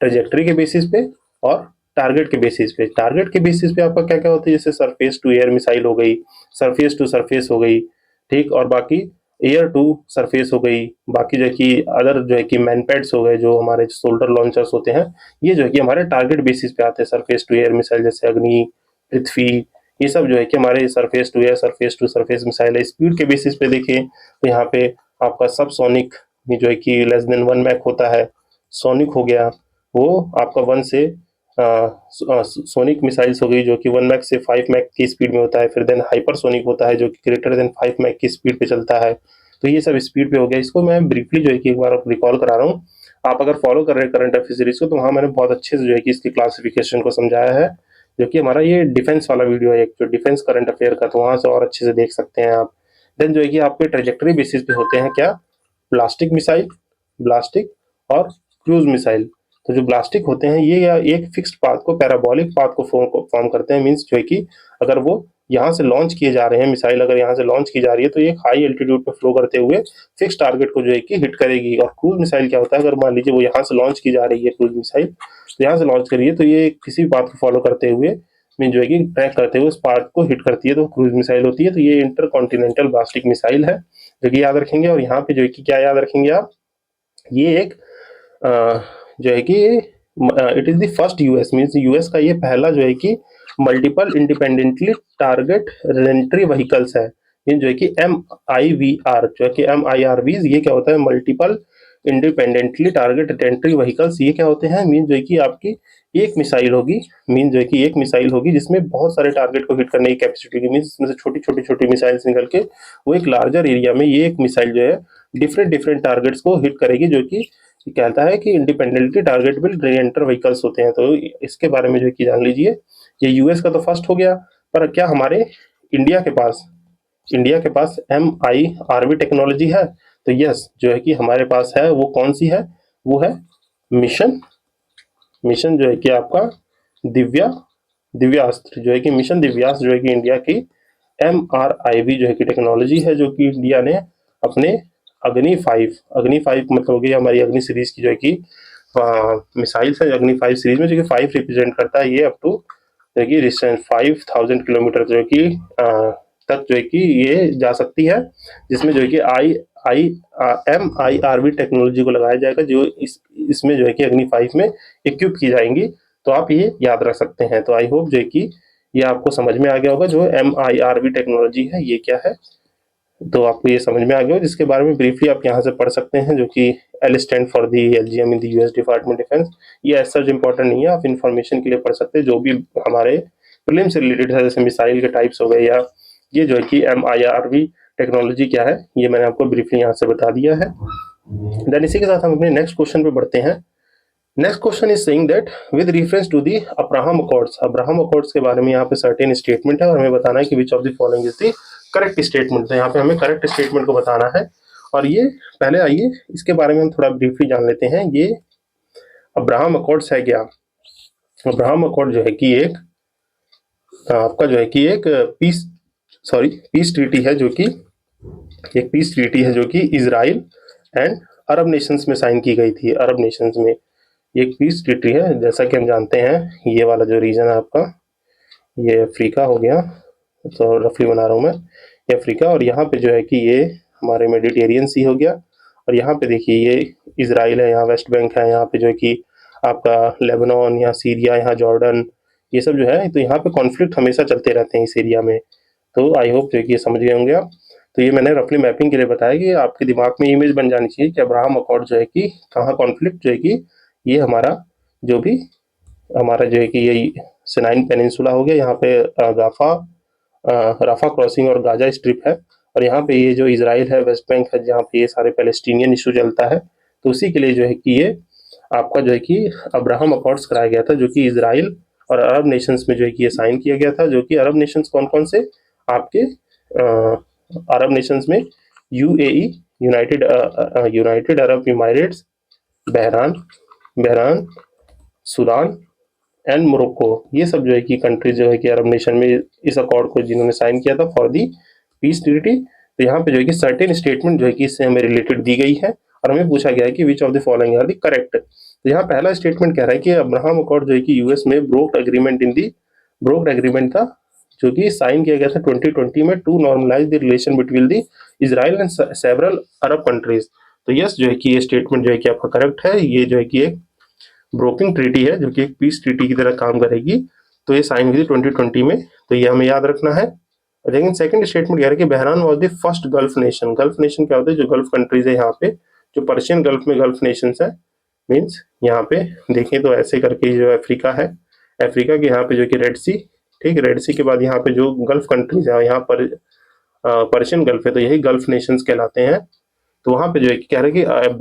ट्रेजेक्टरी के बेसिस पे, और टारगेट के बेसिस पे। टारगेट के बेसिस पे आपका क्या क्या होता है, जैसे सरफेस टू एयर मिसाइल हो गई, सरफेस टू सरफेस हो गई, ठीक, और बाकी एयर टू सरफेस हो गई, बाकी जो है कि अदर जो है कि मैनपैड्स हो गए, जो हमारे सोल्डर लॉन्चर्स होते हैं, ये जो है कि हमारे टारगेट बेसिस पे आते हैं। सरफेस टू एयर मिसाइल जैसे अग्नि, पृथ्वी, ये सब जो है कि हमारे surface to air, surface to surface missile है। स्पीड के बेसिस पे देखें तो यहाँ पे आपका सब सोनिक में जो है कि लेस देन 1 मैक होता है। सोनिक हो गया वो आपका 1 से सोनिक मिसाइल्स हो गई जो कि 1 मैक से 5 मैक की स्पीड में होता है। फिर देन हाइपरसोनिक होता है जो कि ग्रेटर देन 5 मैक की स्पीड पे चलता है। तो ये सब स्पीड पे हो गया। इसको मैं ब्रीफली जो है कि एक बार रिकॉल करा रहा हूँ। आप अगर फॉलो कर रहे हैं करंट अफेयर सीरीज को तो वहाँ मैंने बहुत अच्छे से जो है कि इसकी क्लासिफिकेशन को समझाया है, जो कि हमारा ये डिफेंस वाला वीडियो है, एक जो डिफेंस करंट अफेयर का, तो वहाँ से और अच्छे से देख सकते हैं आप। देन जो है कि आपके ट्रेजेक्टरी बेसिस पे होते हैं क्या, ब्लास्टिक मिसाइल, ब्लास्टिक और क्रूज मिसाइल। तो जो ब्लास्टिक होते हैं ये या एक फिक्स्ड पाथ को, पैराबोलिक पाथ को फॉर्म करते हैं। मींस जो है कि अगर वो यहाँ से लॉन्च किए जा रहे हैं, मिसाइल अगर यहाँ से लॉन्च की जा रही है तो ये एक हाई एल्टीट्यूड पे फ्लो करते हुए फिक्स टारगेट को जो है कि हिट करेगी। और क्रूज मिसाइल क्या होता है, अगर मान लीजिए वो यहाँ से लॉन्च की जा रही है क्रूज मिसाइल, तो यहाँ से लॉन्च करिए तो ये किसी भी पाथ को फॉलो करते हुए, मीन जो है कि ट्रैक करते हुए उस पाथ को हिट करती है, तो क्रूज मिसाइल होती है। तो ये इंटर कॉन्टिनेंटल ब्लास्टिक मिसाइल है जो कि याद रखेंगे। और यहाँ पे जो है कि क्या याद रखेंगे आप, ये एक जो है कि it is the first US, means US का ये पहला जो है कि मल्टीपल इंडिपेंडेंटली टारगेट रेंट्री व्हीकल्स है। मीन जो है कि MIVR, जो है कि MIRVs, ये क्या होता है, मल्टीपल इंडिपेंडेंटली टारगेट रेंट्री व्हीकल्स। ये क्या होते हैं, मीन जो है कि आपकी एक मिसाइल होगी, मीन जो है कि एक मिसाइल होगी जिसमें बहुत सारे टारगेट को हिट करने की कैपेसिटी की, मीन इसमें से छोटी छोटी छोटी मिसाइल्स निकल के वो एक लार्जर एरिया में ये एक मिसाइल जो है डिफरेंट डिफरेंट टारगेट्स को हिट करेगी, जो कि कहता है कि इंडिपेंडेंटली टारगेटेबल रीएंटर व्हीकल्स होते हैं। तो इसके बारे में जो है कि जान लीजिए। ये यूएस का तो फर्स्ट हो गया, पर क्या हमारे इंडिया के पास, MIRV टेक्नोलॉजी है? तो यस, जो है कि हमारे पास है। वो कौन सी है, वो है मिशन, जो है कि आपका दिव्यास्त्र, जो है कि मिशन दिव्यास्त्र, जो है कि इंडिया की MRIV जो है कि टेक्नोलॉजी है, जो कि इंडिया ने अपने अग्नि 5 मतलब हो गई हमारी अग्नि सीरीज की जो है कि मिसाइल्स है। अग्नि 5 सीरीज में जो कि 5 रिप्रेजेंट करता है, ये अप टू जो है कि डिस्टेंस 5000 किलोमीटर जो है कि तक जो है कि ये जा सकती है, जिसमें जो है कि आई MIRV टेक्नोलॉजी को लगाया जाएगा, जो इसमें जो है कि अग्नि 5 में इक्विप की जाएंगी। तो आप ये याद रख सकते हैं। तो आई होप जो है कि ये आपको समझ में आ गया होगा, जो MIRV टेक्नोलॉजी है ये क्या है, तो आपको ये समझ में आ गया हो, जिसके बारे में ब्रीफली आप यहाँ से पढ़ सकते हैं, जो कि L stand for the LGM in the US department defence. ये ऐसा इंपॉर्टेंट नहीं है, आप इन्फॉर्मेशन के लिए पढ़ सकते हैं, जो भी हमारे प्रीलिम से रिलेटेड है, जैसे मिसाइल के टाइप्स हो गए, या ये जो है कि MIRV टेक्नोलॉजी क्या है, ये मैंने आपको ब्रीफली यहाँ से बता दिया है। देन इसी के साथ हम अपने नेक्स्ट क्वेश्चन पे बढ़ते हैं। Next question is saying that with reference to the Abraham Accords, Abraham Accords के बारे में यहाँ पे सर्टेन स्टेटमेंट है और हमें बताना है कि which of the following is the correct statement. तो यहाँ पे हमें करेक्ट स्टेटमेंट को बताना है। और ये पहले आइए इसके बारे में हम थोड़ा ब्रीफली जान लेते हैं। ये अब्राहम अकॉर्ड्स है क्या? अब्राहम अकॉर्ड जो है कि एक आपका जो है कि एक पीस ट्रीटी है, जो कि एक पीस ट्रीटी है जो कि इजराइल एंड अरब नेशंस में साइन की गई थी। अरब नेशंस में एक पीस ट्रीटी है, जैसा कि हम जानते हैं। ये वाला जो रीजन है आपका, ये अफ्रीका हो गया, तो रफली बना रहा हूँ मैं, ये अफ्रीका, और यहाँ पे जो है कि ये हमारे मेडिटेरियन सी हो गया। और यहाँ पे देखिए ये इजराइल है, यहाँ वेस्ट बैंक है, यहाँ पे जो है कि आपका लेबनान, यहाँ सीरिया, यहाँ जॉर्डन, ये सब जो है। तो यहाँ पे कॉन्फ्लिक्ट हमेशा चलते रहते हैं इस एरिया में। तो आई होप जो है कि ये समझ गए होंगे आप। तो ये मैंने रफली मैपिंग के लिए बताया कि आपके दिमाग में इमेज बन जानी चाहिए कि अब्राहम अकॉर्ड जो है कि कहाँ कॉन्फ्लिक्ट जो है कि ये हमारा जो भी हमारा जो है कि ये सिनाइन पेनिनसुला हो गया, यहाँ पे राफा क्रॉसिंग और गाजा स्ट्रिप है। और यहाँ पे ये जो इजराइल है, वेस्ट बैंक है, जहाँ पे ये सारे पैलेस्टीनियन इशू चलता है। तो उसी के लिए जो है कि ये आपका जो है कि अब्राहम अकॉर्ड्स कराया गया था, जो कि इजराइल और अरब नेशंस में जो है कि ये साइन किया गया था। जो कि अरब नेशंस कौन कौन से, आपके अरब नेशंस में UAE, United Arab Emirates, Bahrain, Sudan and Morocco, ये सब जो है कि कंट्रीज जो है कि अरब नेशन में इस अकॉर्ड को जिन्होंने साइन किया था फॉर दी पीस ट्रीटी। तो यहाँ पे जो है कि सर्टेन स्टेटमेंट जो है कि इससे हमें रिलेटेड दी गई है और हमें पूछा गया है कि which of the following are the correct. तो यहाँ पहला स्टेटमेंट कह रहा है कि अब्राहम अकॉर्ड जो है कि यूएस में ब्रोक्ड एग्रीमेंट था जो कि साइन किया गया था 2020 में to normalise the relation between the Israel and several Arab countries. तो यस जो है कि ये स्टेटमेंट जो है कि आपका करेक्ट है। ये जो है कि एक ब्रोकिंग ट्रीटी है जो कि एक पीस ट्रीटी की तरह काम करेगी। तो ये साइन हुई थी 2020 में, तो ये हमें याद रखना है। लेकिन सेकंड स्टेटमेंट कह रहा है कि Bahrain was the first Gulf nation. Gulf nation क्या होता है, जो गल्फ कंट्रीज है यहाँ पे, जो पर्शियन गल्फ में गल्फ नेशन है, मीन्स यहाँ पे देखें तो ऐसे करके जो अफ्रीका है, अफ्रीका के यहाँ पे जो कि रेड सी, ठीक, रेड सी के बाद यहाँ पे जो गल्फ कंट्रीज है यहाँ पर पर्शियन गल्फ है, तो यही गल्फ नेशंस कहलाते हैं। तो वहां पे जो है कह रहे हैं कि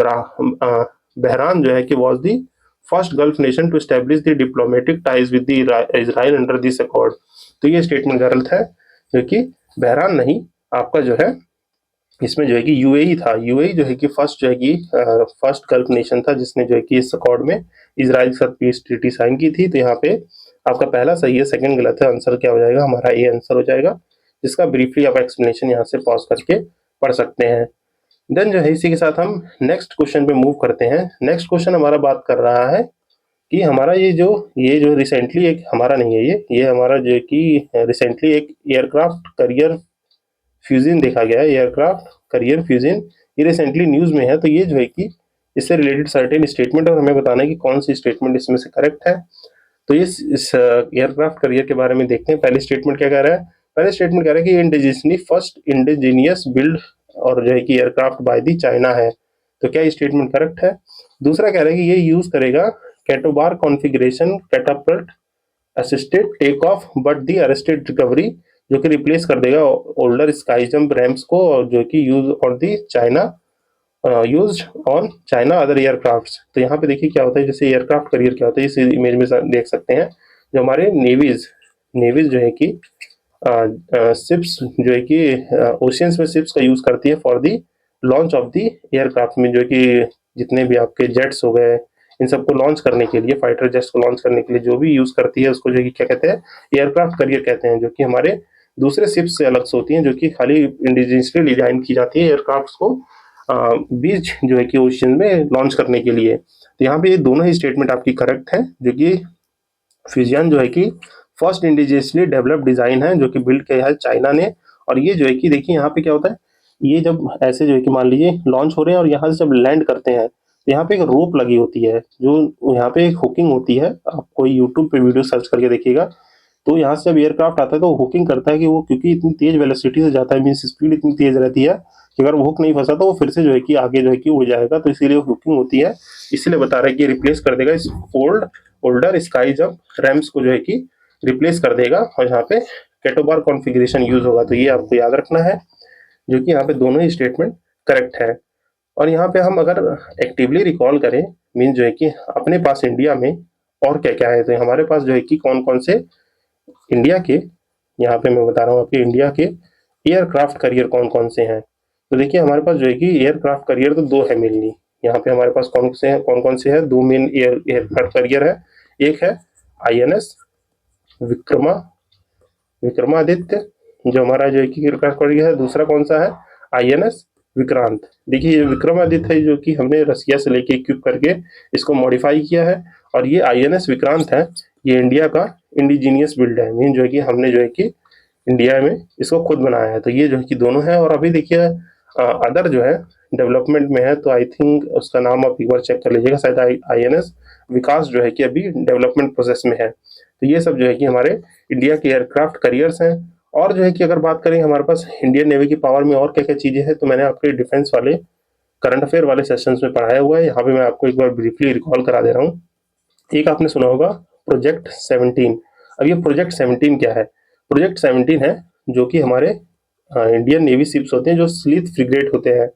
बहरान जो है कि was the first Gulf nation to establish the diplomatic ties with Israel under this accord. तो ये स्टेटमेंट गलत है, जो कि बहरान नहीं, आपका जो है इसमें जो है कि यूएई था। यूएई जो है कि फर्स्ट जो है कि फर्स्ट गल्फ नेशन था जिसने जो है कि इस अकॉर्ड में इजराइल के साथ पीस ट्रीटी साइन की थी। तो यहाँ पे आपका पहला सही है, सेकंड गलत है। आंसर क्या हो जाएगा हमारा, ए आंसर हो जाएगा, जिसका ब्रीफली आप एक्सप्लेनेशन यहाँ से पॉज करके पढ़ सकते हैं। देन जो है इसी के साथ हम नेक्स्ट क्वेश्चन पे मूव करते हैं। नेक्स्ट क्वेश्चन हमारा बात कर रहा है कि हमारा ये जो रिसेंटली एक हमारा नहीं है, ये हमारा जो है कि रिसेंटली एक एयरक्राफ्ट करियर फ्यूजन देखा गया है, एयरक्राफ्ट करियर फ्यूजन, ये रिसेंटली न्यूज में है। तो ये जो है कि इससे रिलेटेड सर्टेन स्टेटमेंट और हमें बताना है कि कौन सी स्टेटमेंट इसमें से करेक्ट है। तो इस एयरक्राफ्ट करियर के बारे में देखते हैं। पहले स्टेटमेंट क्या कह रहा है, पहले स्टेटमेंट कह रहा है कि इंडिजिनियस फर्स्ट इंडिजीनियस बिल्ड और जो है कि एयरक्राफ्ट बाय दी चाइना है। तो क्या ये स्टेटमेंट करेक्ट है। दूसरा कह रहा है कि ये यूज करेगा CATOBAR configuration catapult assisted take off but the arrested recovery, जो कि रिप्लेस कर देगा ओल्डर स्काई जंप रैम्स को, और जो कि use on the China use on China other aircraft. तो यहाँ पे देखिए क्या होता है, जैसे एयरक्राफ्ट करियर क्या होता है इस इमेज में देख सकते हैं। जो हमारे नेवीज जो है कि शिप्स जो है कि ओशियंस में शिप्स का यूज करती है for the launch of the aircraft में, जो कि जितने भी आपके जेट्स हो गए इन सबको लॉन्च करने के लिए, फाइटर जेट्स को लॉन्च करने के लिए जो भी यूज करती है उसको जो कि क्या कहते हैं, एयरक्राफ्ट करियर कहते हैं। जो कि हमारे दूसरे शिप्स से अलग से होती हैं, जो कि खाली इंडिजिनियसली डिजाइन की जाती है एयरक्राफ्ट को बीच जो है कि ओशियन में लॉन्च करने के लिए। तो यहाँ पे ये दोनों ही स्टेटमेंट आपकी करेक्ट है, जो कि फ्यूजियन जो है कि फर्स्ट इंडिजिनियसली डेवलप्ड डिजाइन है जो कि बिल्ड किया है चाइना ने। और ये जो है कि देखिए यहाँ पे क्या होता है, ये जब ऐसे जो है कि मान लीजिए लॉन्च हो रहे हैं और यहाँ से जब लैंड करते हैं तो यहाँ पे एक रोप लगी होती है, जो यहाँ पे एक हुकिंग होती है। आप कोई यूट्यूब पे वीडियो सर्च करके देखिएगा, तो यहाँ से जब एयरक्राफ्ट आता है तो हुकिंग करता है कि वो, क्योंकि इतनी तेज वेलोसिटी से जाता है, मीन्स स्पीड इतनी तेज रहती है कि अगर वो हुक नहीं फंसा तो वो फिर से जो है कि आगे जो है कि उड़ जाएगा। तो इसीलिए हुकिंग होती है, इसलिए बता रहा है कि रिप्लेस कर देगा इस ओल्डर स्काई जंप रैम्स को जो है कि रिप्लेस कर देगा, और यहाँ पे कैटोबार कॉन्फ़िगरेशन यूज होगा। तो ये आपको याद रखना है, जो कि यहाँ पे दोनों ही स्टेटमेंट करेक्ट है। और यहाँ पे हम अगर एक्टिवली रिकॉल करें, मीन जो है कि अपने पास इंडिया में और क्या क्या है, तो हमारे पास जो है कि कौन कौन से इंडिया के, यहाँ पे मैं बता रहा हूँ आपके इंडिया के एयरक्राफ्ट करियर कौन कौन से हैं। तो देखिए हमारे पास जो है कि एयरक्राफ्ट करियर तो दो है मेनली। यहाँ पे हमारे पास कौन कौन से हैं, दो मेन एयरक्राफ्ट करियर है। एक है आईएनएस विक्रमादित्य, जो हमारा जो है कि एयरक्राफ्ट करियर है। दूसरा कौन सा है, आईएनएस विक्रांत। देखिए ये विक्रमादित्य है जो कि हमने रसिया से लेके इक्विप करके इसको मॉडिफाई किया है, और ये आईएनएस विक्रांत है, ये इंडिया का इंडिजीनियस बिल्ड है, मीन जो है कि हमने जो है कि इंडिया में इसको खुद बनाया है। तो ये जो है कि दोनों है। और अभी देखिए अदर जो है डेवलपमेंट में है, तो आई थिंक उसका नाम आप एक बार चेक कर लीजिएगा, शायद आईएनएस विकास जो है कि अभी डेवलपमेंट प्रोसेस में है। तो ये सब जो है कि हमारे इंडिया के एयरक्राफ्ट करियर्स हैं। और जो है कि अगर बात करें हमारे पास इंडियन नेवी की पावर में और क्या क्या चीज़ें हैं, तो मैंने आपके डिफेंस वाले करंट अफेयर वाले सेशंस में पढ़ाया हुआ है। यहाँ पे मैं आपको एक बार ब्रीफली रिकॉल करा दे रहा हूँ। एक आपने सुना होगा प्रोजेक्ट 17। अब ये प्रोजेक्ट 17 क्या है, प्रोजेक्ट 17 है जो कि हमारे इंडियन नेवी शिप्स होते हैं, जो स्लीथ फ्रिगेट होते हैं,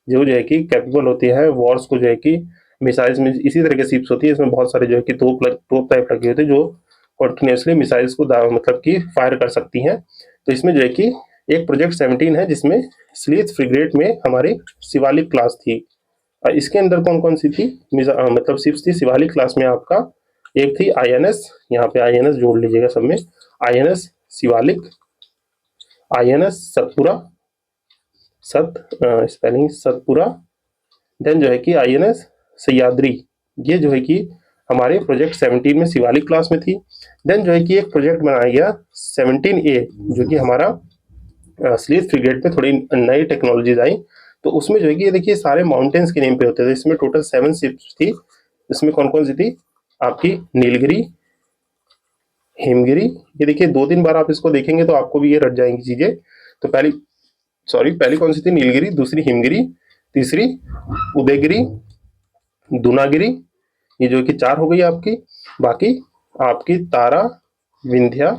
जो है कि कैपेबल होती है वॉर्स को जो है कि मिसाइल्स में, इसी तरह के शिप्स होती है, इसमें बहुत सारे जो है कि तोप टाइप लगे होते हैं जो कंटिन्यूसली मिसाइल्स को मतलब कि फायर कर सकती हैं। तो इसमें जो है कि एक प्रोजेक्ट 17 है जिसमें स्लीथ फ्रिगेट में हमारी शिवालिक क्लास थी। इसके अंदर कौन कौन सी थी, मतलब शिप्स थी शिवालिक क्लास में आपका। एक थी INS, यहाँ पे INS जोड़ लीजिएगा सब में, INS Shivalik, INS Satpura, spelling Satpura, then जो है कि INS सह्याद्री, ये जो है कि हमारे प्रोजेक्ट 17 में शिवालिक क्लास में थी। देन जो है कि एक प्रोजेक्ट बनाया गया 17A, जो कि हमारा स्लीथ फ्रिगेट में थोड़ी नई टेक्नोलॉजीज आई। तो उसमें जो है कि ये देखिए सारे माउंटेन्स के नेम पे होते थे। इसमें टोटल 7 शिप्स थी। इसमें कौन कौन सी थी आपकी, नीलगिरी, हिमगिरी। ये देखिए 2-3 बार आप इसको देखेंगे तो आपको भी ये रट जाएंगी चीजें। तो पहली कौन सी थी, नीलगिरी, दूसरी हिमगिरी, तीसरी उदयगिरी, दूनागिरी, ये जो कि 4 हो गई आपकी। बाकी आपकी तारा, विंध्या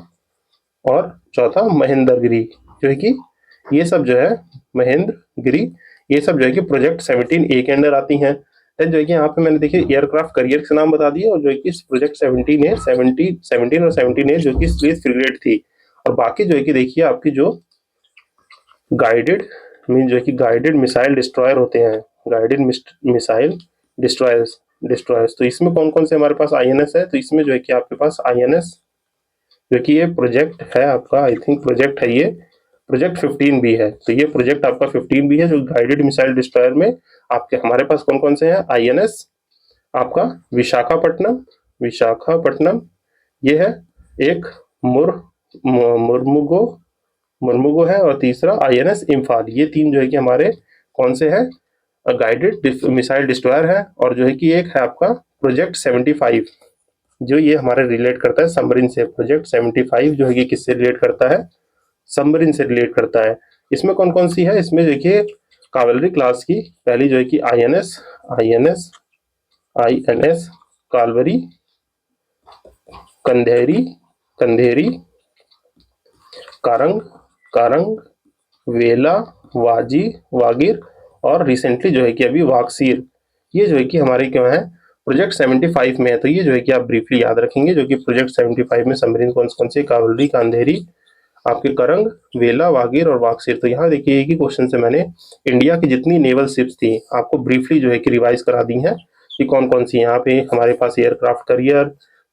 और चौथा महेंद्रगिरी, जो है कि ये सब जो है महेंद्रगिरी, ये सब जो है कि प्रोजेक्ट 17A के अंडर आती हैं। देन जो है कि यहाँ पे मैंने देखिए एयरक्राफ्ट करियर के नाम बता दिए, और जो है कि प्रोजेक्ट 17 और 17A जो कि स्लीथ फ्रिगेट थी। और बाकी जो है कि देखिए आपकी जो गाइडेड जो है कि गाइडेड मिसाइल डिस्ट्रॉयर होते हैं, गाइडेड मिसाइल डिस्ट्रॉयर्स। तो इसमें कौन कौन से हमारे पास INS है, तो इसमें जो है कि आपके पास INS जो कि ये प्रोजेक्ट है आपका, आई थिंक प्रोजेक्ट है ये, प्रोजेक्ट 15B है। तो ये प्रोजेक्ट आपका 15B है, जो गाइडेड मिसाइल डिस्ट्रॉयर में आपके हमारे पास कौन कौन से हैं, INS आपका विशाखापट्टनम, ये है एक मुर्मुगो है, और तीसरा INS इम्फाल। ये 3 जो है कि हमारे कौन से हैं, गाइडेड मिसाइल डिस्ट्रॉयर है। और जो है कि एक है आपका प्रोजेक्ट 75, जो ये हमारे रिलेट करता है सबमरीन से। प्रोजेक्ट 75 जो है कि किससे रिलेट करता है, सबमरीन से रिलेट करता है। इसमें कौन कौन सी है, इसमें देखिए कावलरी क्लास की पहली जो है कि INS कालवरी, कंधेरी, कारंग, वेला, वागीर, और रिसेंटली जो है कि अभी वाक्सीर। ये जो है कि हमारे क्या है, प्रोजेक्ट 75 में है। तो ये जो है कि आप ब्रीफली याद रखेंगे, जो कि प्रोजेक्ट 75 में सबमरीन कौन से, कावलरी, कांधेरी, आपके करंग, वेला, वागीर और वाक्सीर। तो यहाँ देखिए एक ही क्वेश्चन से मैंने इंडिया की जितनी नेवल शिप्स थी आपको ब्रीफली जो है कि रिवाइज करा दी हैं कि कौन कौन सी। यहाँ पे हमारे पास एयरक्राफ्ट करियर,